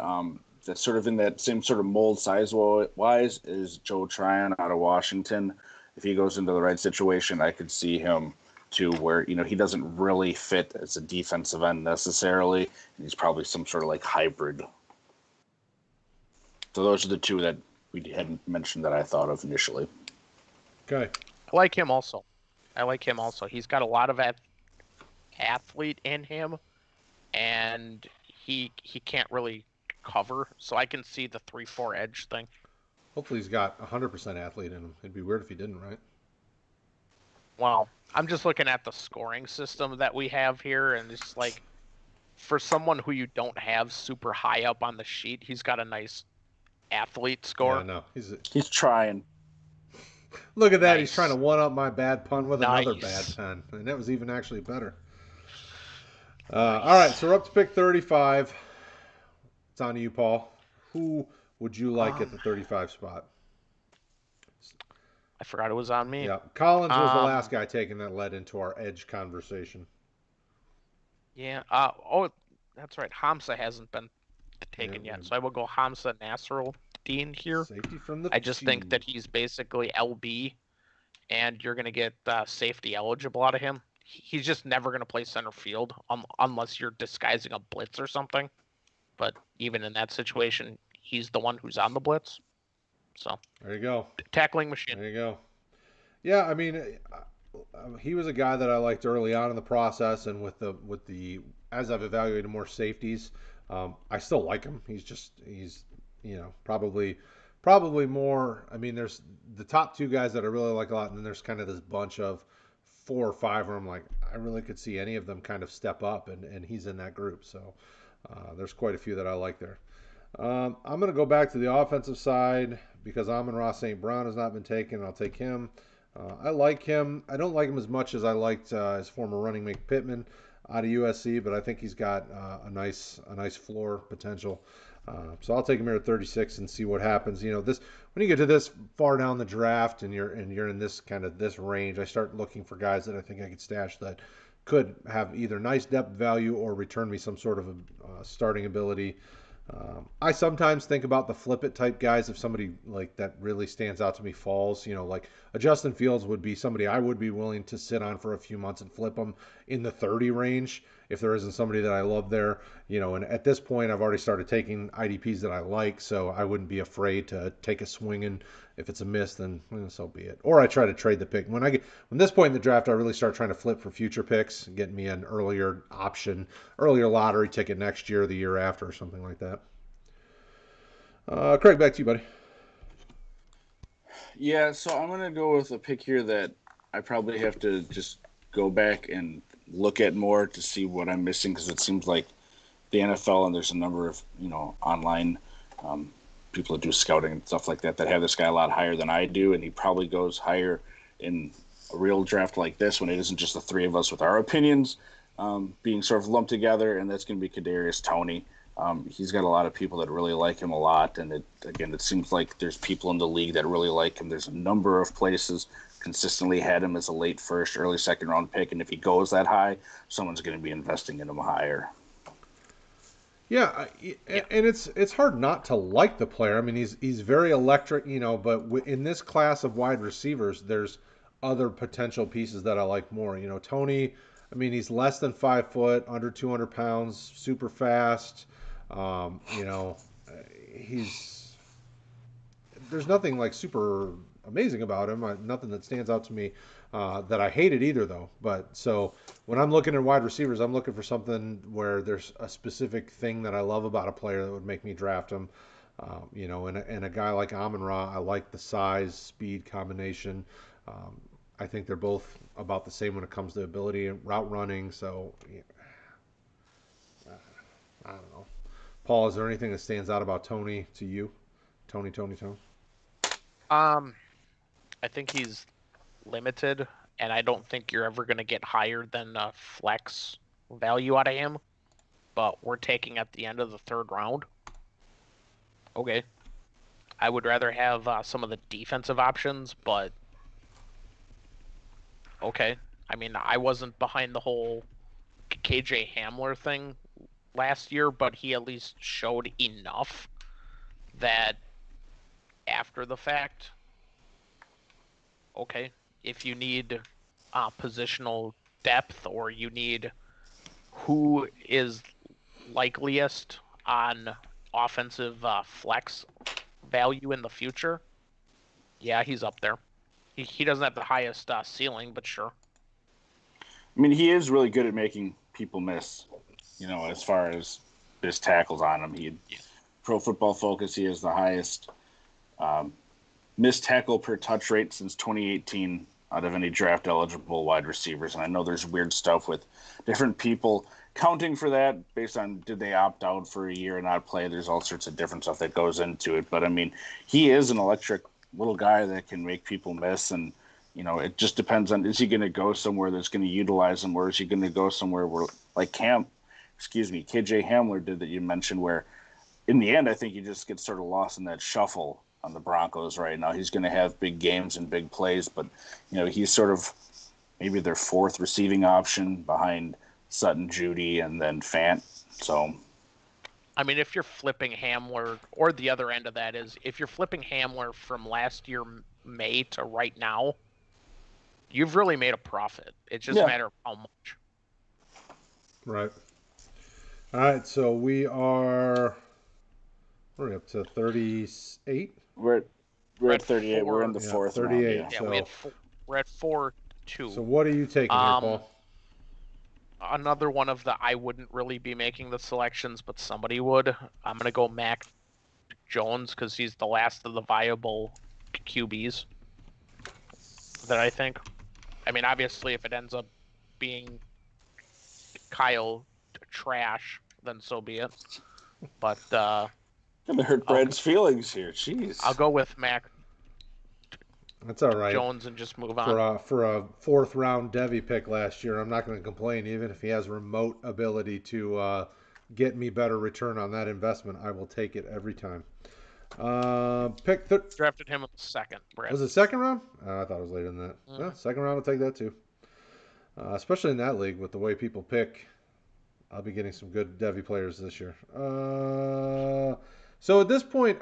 that's sort of in that same sort of mold size-wise is Joe Tryon out of Washington. If he goes into the right situation, I could see him to where, he doesn't really fit as a defensive end necessarily. And he's probably some sort of like hybrid. So those are the 2 that we hadn't mentioned that I thought of initially. Okay. I like him also. He's got a lot of athlete in him, and he can't really cover, so I can see the 3-4 edge thing. Hopefully he's got 100% athlete in him. It'd be weird if he didn't, right? Well, I'm just looking at the scoring system that we have here, and it's like for someone who you don't have super high up on the sheet, he's got a nice athlete score. Yeah, no. He's trying. Look at that. Nice. He's trying to one-up my bad pun with another bad Nice. pun. And that was even actually better. All right, so we're up to pick 35. It's on to you, Paul. Who would you like at the 35 spot? I forgot it was on me. Yeah, Collins was the last guy taken that led into our edge conversation. Yeah. That's right. Hamza hasn't been taken yet, so I will go Hamza Nasruddin here. Safety from the I just think that he's basically LB, and you're going to get safety eligible out of him. He's just never going to play center field unless you're disguising a blitz or something. But even in that situation, he's the one who's on the blitz. So there you go. Tackling machine. There you go. Yeah, I mean, he was a guy that I liked early on in the process, and with the as I've evaluated more safeties, I still like him. He's probably more. I mean, there's the top two guys that I really like a lot, and then there's kind of this bunch of 4 or 5 where I'm like, I really could see any of them kind of step up, and he's in that group. So there's quite a few that I like there. I'm going to go back to the offensive side because Amon-Ra St. Brown has not been taken. I'll take him. I like him. I don't like him as much as I liked his former running mate Pittman out of USC, but I think he's got a nice floor potential. So I'll take him here at 36 and see what happens. When you get to this far down the draft and you're in this range, I start looking for guys that I think I could stash that could have either nice depth value or return me some sort of a starting ability. I sometimes think about the flip it type guys if somebody like that really stands out to me falls. Like a Justin Fields would be somebody I would be willing to sit on for a few months and flip them in the 30 range if there isn't somebody that I love there. And at this point I've already started taking IDPs that I like, so I wouldn't be afraid to take a swing, and if it's a miss, then so be it. Or I try to trade the pick. When this point in the draft, I really start trying to flip for future picks, getting me an earlier lottery ticket next year, or the year after, or something like that. Kraig, back to you, buddy. Yeah, so I'm going to go with a pick here that I probably have to just go back and look at more to see what I'm missing, because it seems like the NFL, and there's a number of online people that do scouting and stuff like that have this guy a lot higher than I do, and he probably goes higher in a real draft like this when it isn't just the three of us with our opinions being sort of lumped together, and that's going to be Kadarius Toney. He's got a lot of people that really like him a lot, and it seems like there's people in the league that really like him. There's a number of places consistently had him as a late first, early second round pick, and if he goes that high, someone's going to be investing in him higher. Yeah, and it's hard not to like the player. I mean, he's very electric, but in this class of wide receivers, there's other potential pieces that I like more. Toney, I mean, he's less than 5 foot, under 200 pounds, super fast. There's nothing like super amazing about him. Nothing that stands out to me that I hated either, though. But so when I'm looking at wide receivers, I'm looking for something where there's a specific thing that I love about a player that would make me draft him. And a guy like Amon-Ra, I like the size, speed combination. I think they're both about the same when it comes to ability and route running. So I don't know. Paul, is there anything that stands out about Toney to you? Tony. I think he's limited, and I don't think you're ever going to get higher than flex value out of him. But we're taking at the end of the 3rd round. Okay. I would rather have some of the defensive options, but okay. I mean, I wasn't behind the whole KJ Hamler thing last year, but he at least showed enough that after the fact, okay, if you need positional depth, or you need who is likeliest on offensive flex value in the future, yeah, he's up there. He doesn't have the highest ceiling, but sure. I mean, he is really good at making people miss, as far as his tackles on him. Pro Football Focus, he has the highest missed tackle per touch rate since 2018 out of any draft eligible wide receivers. And I know there's weird stuff with different people counting for that based on did they opt out for a year and not play. There's all sorts of different stuff that goes into it. But I mean, he is an electric little guy that can make people miss. And, you know, it just depends on, is he going to go somewhere that's going to utilize him, or is he going to go somewhere where like KJ Hamler did that you mentioned, where in the end, I think he just gets sort of lost in that shuffle on the Broncos right now. He's going to have big games and big plays, but, you know, he's sort of maybe their fourth receiving option behind Sutton, Judy, and then Fant. So, I mean, if you're flipping Hamler, or the other end of that is, if you're flipping Hamler from last year May to right now, you've really made a profit. It's just a matter of how much. Right. All right, so we're up to 38. We're at 38. We're in the fourth 38. round. Yeah, So, we're at 4-2. So what are you taking here, Paul? Another one of the I wouldn't really be making the selections, but somebody would. I'm going to go Mac Jones because he's the last of the viable QBs that I think. I mean, obviously, if it ends up being Kyle trash, then so be it. But Gonna hurt Brad's feelings here. Jeez. I'll go with Mac That's all right. Jones and just move on. For a fourth round Devy pick last year, I'm not going to complain. Even if he has remote ability to get me better return on that investment, I will take it every time. Drafted him in the second, Brad. Was it second round? I thought it was later than that. Mm-hmm. Yeah, second round, I'll take that too. Especially in that league with the way people pick. I'll be getting some good Devy players this year. So at this point,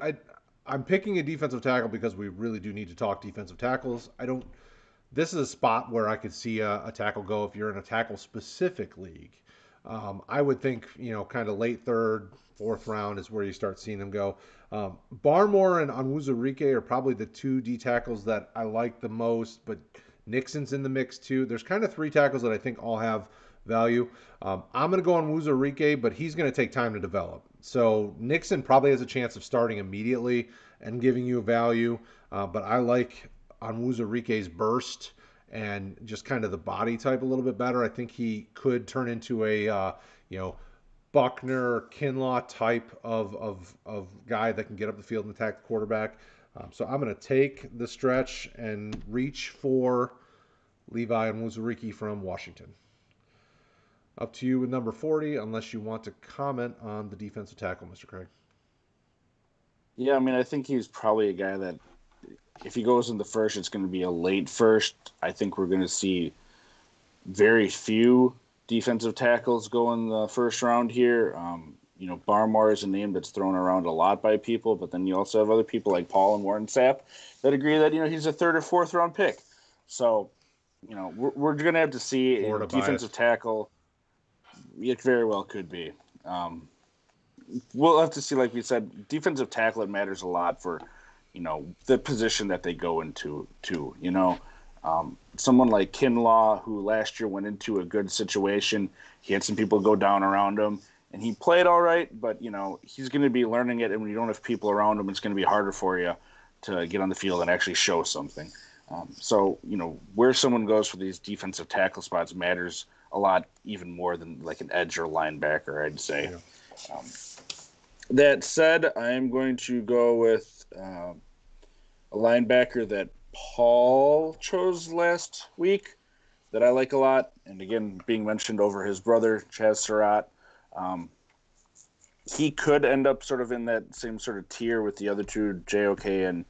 I'm picking a defensive tackle because we really do need to talk defensive tackles. This is a spot where I could see a tackle go if you're in a tackle specific league. I would think, kind of late third, fourth round is where you start seeing them go. Barmore and Onwuzurike are probably the two D tackles that I like the most, but Nixon's in the mix too. There's kind of three tackles that I think all have value. I'm going to go on Onwuzurike, but he's going to take time to develop. So Nixon probably has a chance of starting immediately and giving you a value, but I like Onwuzurike's burst and just kind of the body type a little bit better. I think he could turn into a Buckner, Kinlaw type of guy that can get up the field and attack the quarterback. So I'm going to take the stretch and reach for Levi Onwuzurike from Washington. Up to you with number 40, unless you want to comment on the defensive tackle, Mr. Kraig. Yeah, I mean, I think he's probably a guy that if he goes in the first, it's going to be a late first. I think we're going to see very few defensive tackles go in the first round here. Barmore is a name that's thrown around a lot by people, but then you also have other people like Paul and Warren Sapp that agree that, he's a third or fourth round pick. So, we're going to have to see a defensive tackle. It very well could be. We'll have to see, like we said, defensive tackle, it matters a lot for, the position that they go into, too. Someone like Kinlaw, who last year went into a good situation, he had some people go down around him, and he played all right, but, he's going to be learning it, and when you don't have people around him, it's going to be harder for you to get on the field and actually show something. So, where someone goes for these defensive tackle spots matters a lot, even more than like an edge or linebacker, I'd say. Yeah. That said, I'm going to go with a linebacker that Paul chose last week that I like a lot. And again, being mentioned over his brother, Chaz Surratt. He could end up sort of in that same sort of tier with the other two, JOK and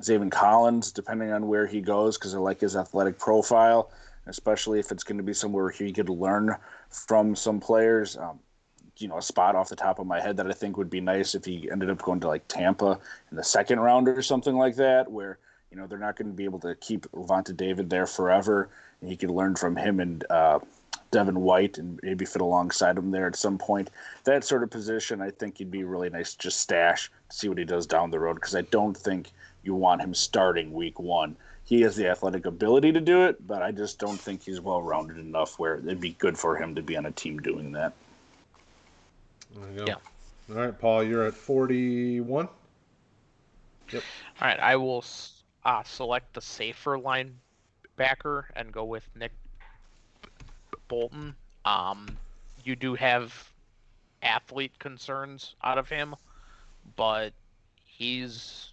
Zaven Collins, depending on where he goes, because I like his athletic profile, especially if it's going to be somewhere where he could learn from some players. A spot off the top of my head that I think would be nice if he ended up going to like Tampa in the second round or something like that, where, they're not going to be able to keep Levante David there forever, and he could learn from him and Devin White and maybe fit alongside him there at some point. That sort of position, I think he'd be really nice to just stash, see what he does down the road, because I don't think you want him starting week one. He has the athletic ability to do it, but I just don't think he's well-rounded enough where it'd be good for him to be on a team doing that. There you go. Yeah. All right, Paul, you're at 41? Yep. All right, I will select the safer linebacker and go with Nick Bolton. You do have athlete concerns out of him, but he's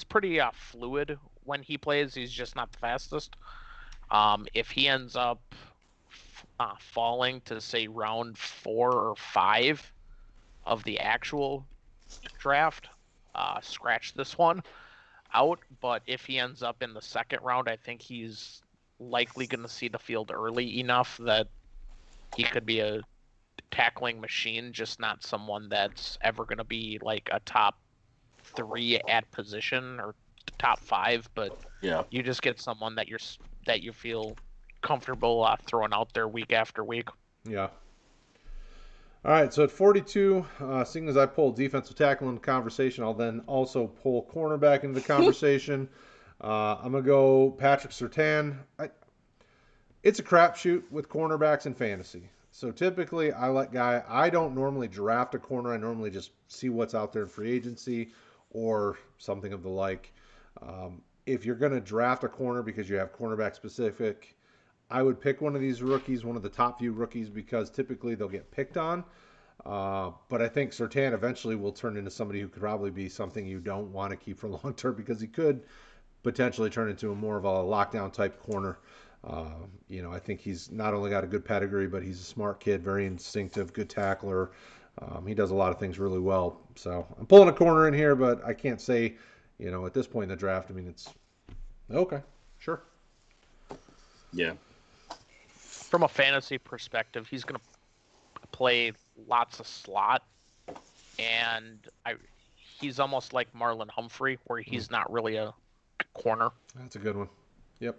pretty fluid when he plays. He's just not the fastest. If he ends up falling to say round 4 or 5 of the actual draft, scratch this one out. But if he ends up in the second round, I think he's likely going to see the field early enough that he could be a tackling machine, just not someone that's ever going to be like a top 3 at position or top 5. But Yeah. you just get someone that you feel comfortable throwing out there week after week. Yeah. All right, so at 42, seeing as I pulled defensive tackle into the conversation, I'll then also pull cornerback into the conversation. I'm going to go Patrick Surtain. It's a crapshoot with cornerbacks in fantasy. So typically, I don't normally draft a corner. I normally just see what's out there in free agency or something of the like. If you're going to draft a corner because you have cornerback specific, I would pick one of these rookies, one of the top few rookies, because typically they'll get picked on. But I think Surtain eventually will turn into somebody who could probably be something you don't want to keep for long term, because he could potentially turn into more of a lockdown type corner. I think he's not only got a good pedigree, but he's a smart kid, very instinctive, good tackler. He does a lot of things really well. So I'm pulling a corner in here, but I can't say, at this point in the draft, I mean, it's okay, sure. Yeah. From a fantasy perspective, he's going to play lots of slot, and he's almost like Marlon Humphrey, where he's not really a corner. That's a good one. Yep.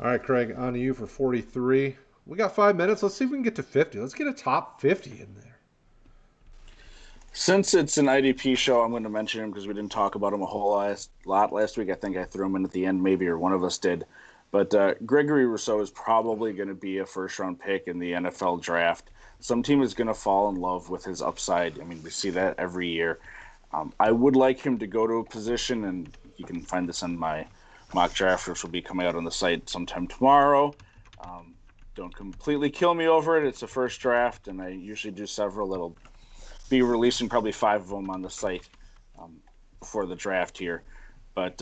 All right, Craig, on to you for 43. We got 5 minutes. Let's see if we can get to 50. Let's get a top 50 in there. Since it's an IDP show, I'm going to mention him because we didn't talk about him a whole lot last week. I think I threw him in at the end, maybe, or one of us did. But Gregory Rousseau is probably going to be a first-round pick in the NFL draft. Some team is going to fall in love with his upside. I mean, we see that every year. I would like him to go to a position, and you can find this on my mock draft, which will be coming out on the site sometime tomorrow. Don't completely kill me over it. It's a first draft, and I usually do several. It'll be releasing probably 5 of them on the site before the draft here. But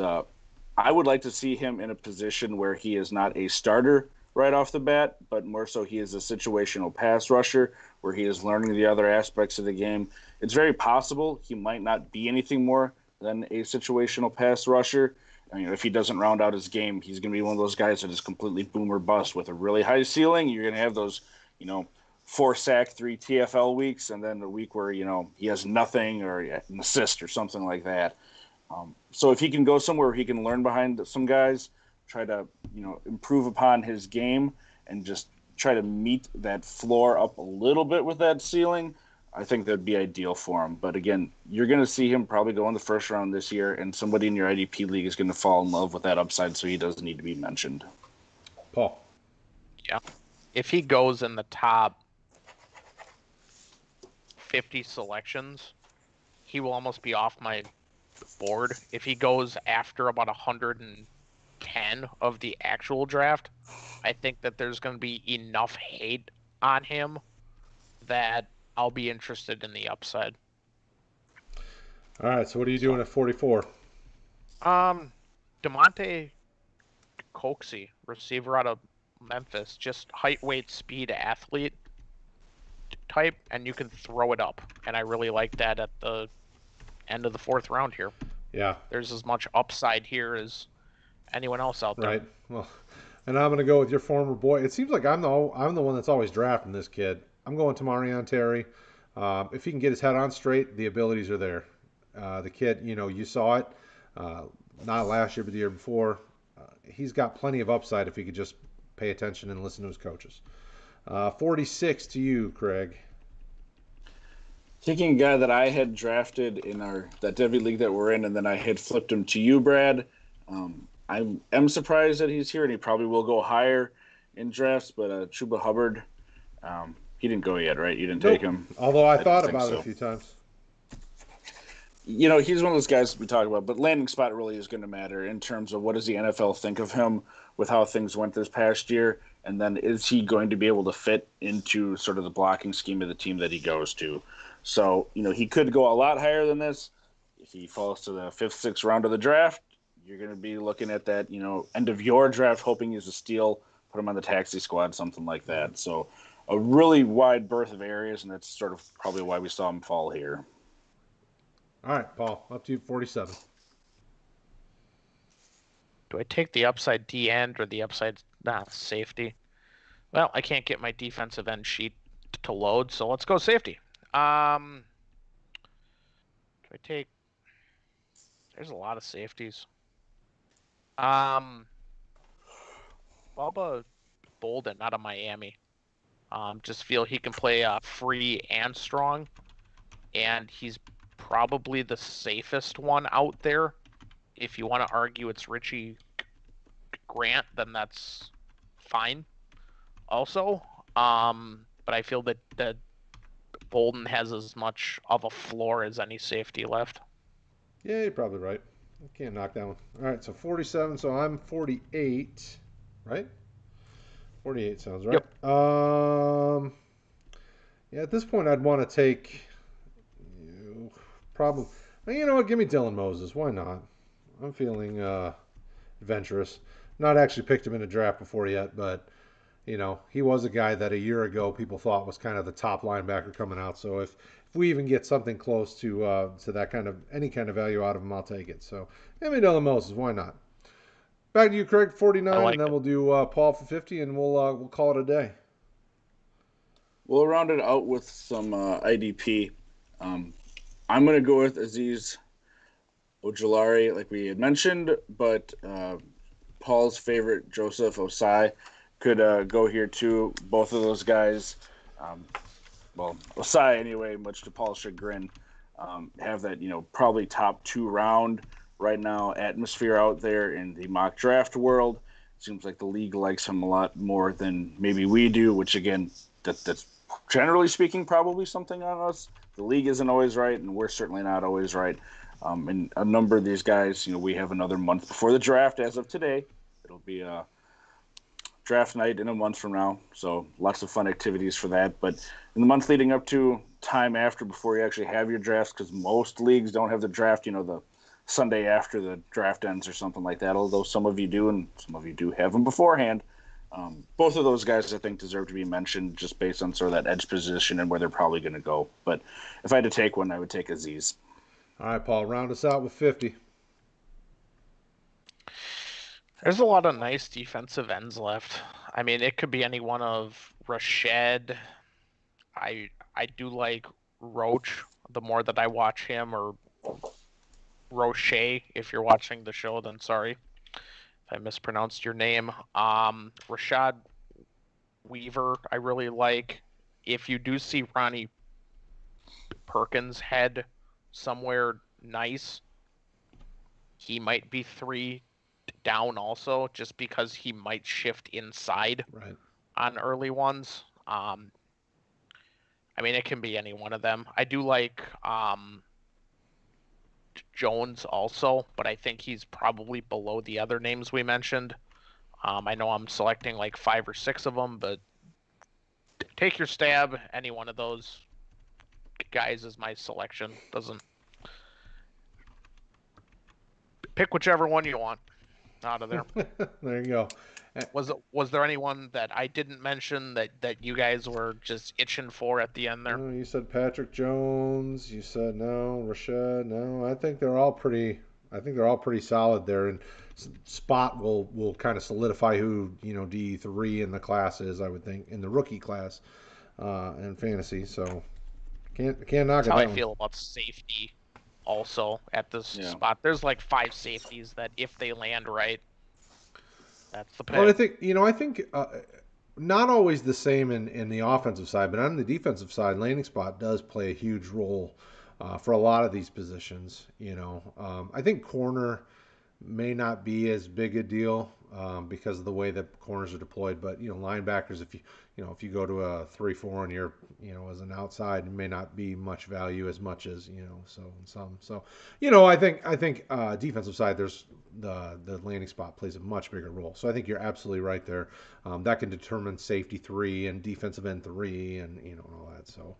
I would like to see him in a position where he is not a starter right off the bat, but more so he is a situational pass rusher where he is learning the other aspects of the game. It's very possible he might not be anything more than a situational pass rusher. I mean, if he doesn't round out his game, he's going to be one of those guys that is completely boom or bust with a really high ceiling. You're going to have those, 4 sack, 3 TFL weeks, and then a week where, he has nothing or an assist or something like that. So if he can go somewhere where he can learn behind some guys, try to, improve upon his game and just try to meet that floor up a little bit with that ceiling, I think that'd be ideal for him. But again, you're going to see him probably go in the first round this year, and somebody in your IDP league is going to fall in love with that upside, so he doesn't need to be mentioned. Paul. Yeah. If he goes in the top 50 selections, he will almost be off my board. If he goes after about 110 of the actual draft, I think that there's going to be enough hate on him that I'll be interested in the upside. All right, so what are you doing at 44? DeMonte Coxie, receiver out of Memphis, just height, weight, speed, athlete type, and you can throw it up. And I really like that at the end of the 4th round here. Yeah. There's as much upside here as anyone else out there. Right. Well, and I'm going to go with your former boy. It seems like I'm the one that's always drafting this kid. I'm going to Tamarion Terry. If he can get his head on straight, the abilities are there. The kid, you saw it, not last year, but the year before. He's got plenty of upside if he could just pay attention and listen to his coaches. 46 to you, Craig. Taking a guy that I had drafted in that Devy league that we're in, and then I had flipped him to you, Brad. I am surprised that he's here, and he probably will go higher in drafts, but Chuba Hubbard, he didn't go yet, right? You didn't take him? Although I thought didn't about think it a few times. he's one of those guys we talk about, but landing spot really is going to matter in terms of what does the NFL think of him with how things went this past year, and then is he going to be able to fit into sort of the blocking scheme of the team that he goes to? So, he could go a lot higher than this. If he falls to the 5th, 6th round of the draft, you're going to be looking at that, end of your draft, hoping he's a steal, put him on the taxi squad, something like that. So a really wide berth of areas, and that's sort of probably why we saw him fall here. All right, Paul, up to you, 47. Do I take the upside D end or the upside safety? Well, I can't get my defensive end sheet to load, so let's go safety. Do I take? There's a lot of safeties. Bubba Bolden out of Miami. Just feel he can play free and strong, and he's probably the safest one out there. If you want to argue it's Richie Grant, then that's fine. Also, but I feel that Bolden has as much of a floor as any safety left. Yeah, you're probably right. I can't knock that one. All right, so 47. So I'm 48, right? 48 sounds right. Yep. Yeah, at this point, I'd want to take probably. You know what? Give me Dylan Moses. Why not? I'm feeling adventurous. Not actually picked him in a draft before yet, but he was a guy that a year ago people thought was kind of the top linebacker coming out. So if we even get something close to that kind of any kind of value out of him, I'll take it. So give me Dylan Moses. Why not? Back to you, Craig, 49, and then we'll do Paul for 50, and we'll call it a day. We'll round it out with some IDP. I'm going to go with Azeez Ojulari, like we had mentioned, but Paul's favorite, Joseph Osai, could go here too. Both of those guys, Osai anyway, much to Paul's chagrin, have that, probably top 2 round right now atmosphere out there in the mock draft world. Seems like the league likes him a lot more than maybe we do, which again, that's generally speaking probably something on us. The league isn't always right, and we're certainly not always right. And a number of these guys, we have another month before the draft as of today. It'll be a draft night in a month from now, so lots of fun activities for that. But in the month leading up to time after, before you actually have your drafts, because most leagues don't have the draft, the Sunday after the draft ends or something like that, although some of you do, and some of you do have them beforehand. Both of those guys, I think, deserve to be mentioned just based on sort of that edge position and where they're probably going to go. But if I had to take one, I would take Azeez. All right, Paul, round us out with 50. There's a lot of nice defensive ends left. I mean, it could be any one of Rashad. I do like Roach. The more that I watch him, or Roche, if you're watching the show, then sorry if I mispronounced your name. Rashad Weaver, I really like. If you do see Ronnie Perkins head somewhere nice, he might be 3 down also, just because he might shift inside on early ones. I mean, it can be any one of them. I do like Jones also, but I think he's probably below the other names we mentioned. I know I'm selecting like 5 or 6 of them, but take your stab. Any one of those guys is my selection. Doesn't pick whichever one you want out of there. There you go. Was there anyone that I didn't mention that you guys were just itching for at the end there? You said Patrick Jones. You said no. Rashad. No. I think they're all pretty solid there. And spot will kind of solidify who D3 in the class is. I would think in the rookie class and fantasy. So can't knock it down. That's how I feel about safety. Also at this spot, there's like 5 safeties that if they land right, that's the pick. Well, I think not always the same in the offensive side, but on the defensive side, landing spot does play a huge role for a lot of these positions. I think corner may not be as big a deal because of the way that corners are deployed. But linebackers, if you go to a 3-4 and you're as an outside, it may not be much value as much as so in some. So I think defensive side, there's the landing spot plays a much bigger role. So I think you're absolutely right there. That can determine safety 3 and defensive end 3 and all that. So.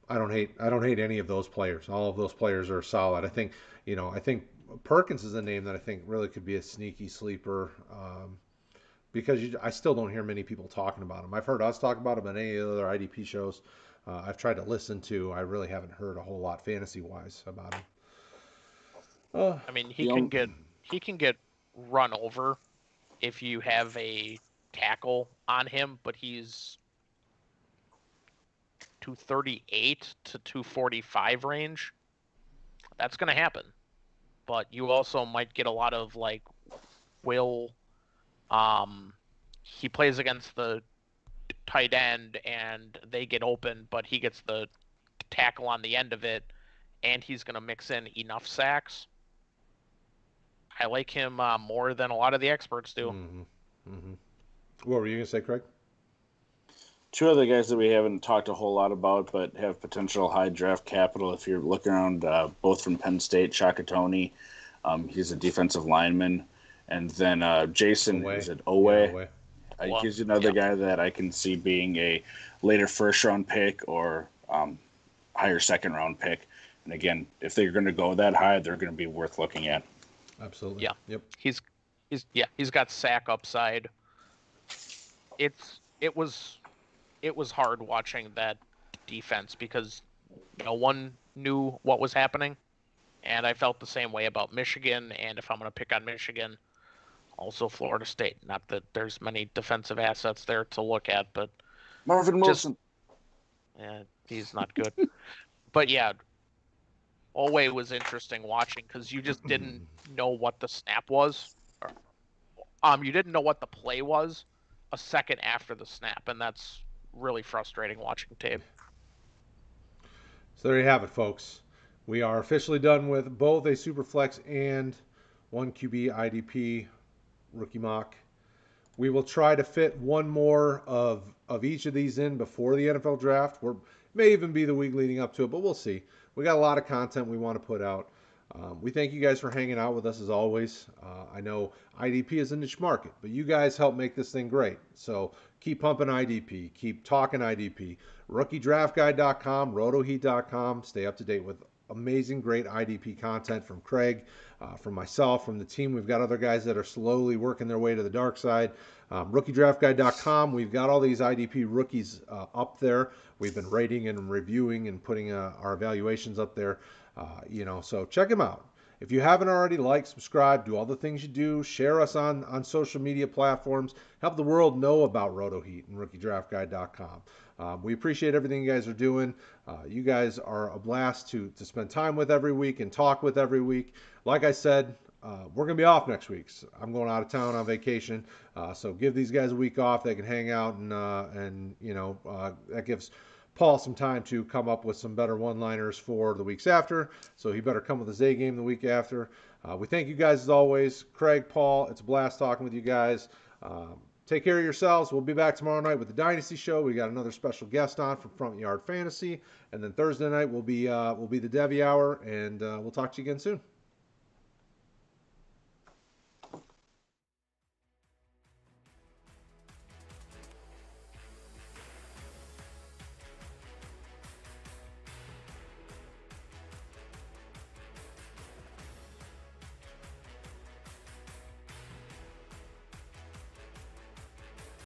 I don't hate any of those players. All of those players are solid. I think Perkins is a name that I think really could be a sneaky sleeper because I still don't hear many people talking about him. I've heard us talk about him on any other IDP shows. I've tried to listen to. I really haven't heard a whole lot fantasy wise about him. I mean, he can get run over if you have a tackle on him, but he's 238 to 245 range. That's going to happen. But you also might get a lot of he plays against the tight end and they get open, but he gets the tackle on the end of it, and he's going to mix in enough sacks. I like him more than a lot of the experts do. Mm-hmm. Mm-hmm. What were you going to say, Kraig? Two other guys that we haven't talked a whole lot about, but have potential high draft capital. If you're looking around, both from Penn State, Shaka Toney, he's a defensive lineman, and then Jason is it Owe? Yeah, he's another guy that I can see being a later first round pick or higher second round pick. And again, if they're going to go that high, they're going to be worth looking at. Absolutely. Yeah. Yep. He's got sack upside. It was hard watching that defense because no one knew what was happening, and I felt the same way about Michigan. And if I'm going to pick on Michigan, also Florida State. Not that there's many defensive assets there to look at, but Marvin Wilson. Yeah, he's not good. But yeah, Owe was interesting watching because you just didn't know what the snap was. You didn't know what the play was a second after the snap, and that's really frustrating watching tape. So there you have it, folks. We are officially done with both a Superflex and 1QB IDP rookie mock. We will try to fit one more of each of these in before the NFL draft. It may even be the week leading up to it, but we'll see. We got a lot of content we want to put out. We thank you guys for hanging out with us as always. I know IDP is a niche market, but you guys help make this thing great. So keep pumping IDP, keep talking IDP. RookieDraftGuide.com, RotoHeat.com. Stay up to date with amazing, great IDP content from Kraig, from myself, from the team. We've got other guys that are slowly working their way to the dark side. RookieDraftGuide.com. We've got all these IDP rookies up there. We've been rating and reviewing and putting our evaluations up there. So check them out. If you haven't already, like, subscribe, do all the things you do, share us on social media platforms, help the world know about RotoHeat and RookieDraftGuide.com. We appreciate everything you guys are doing. You guys are a blast to spend time with every week and talk with every week. Like I said, we're going to be off next week. So I'm going out of town on vacation. So give these guys a week off. They can hang out and that gives Paul some time to come up with some better one-liners for the weeks after. So he better come with his A game the week after. We thank you guys as always. Kraig, Paul, it's a blast talking with you guys. Take care of yourselves. We'll be back tomorrow night with the Dynasty Show. We got another special guest on from Front Yard Fantasy. And then Thursday night will be the Devy Hour, and we'll talk to you again soon.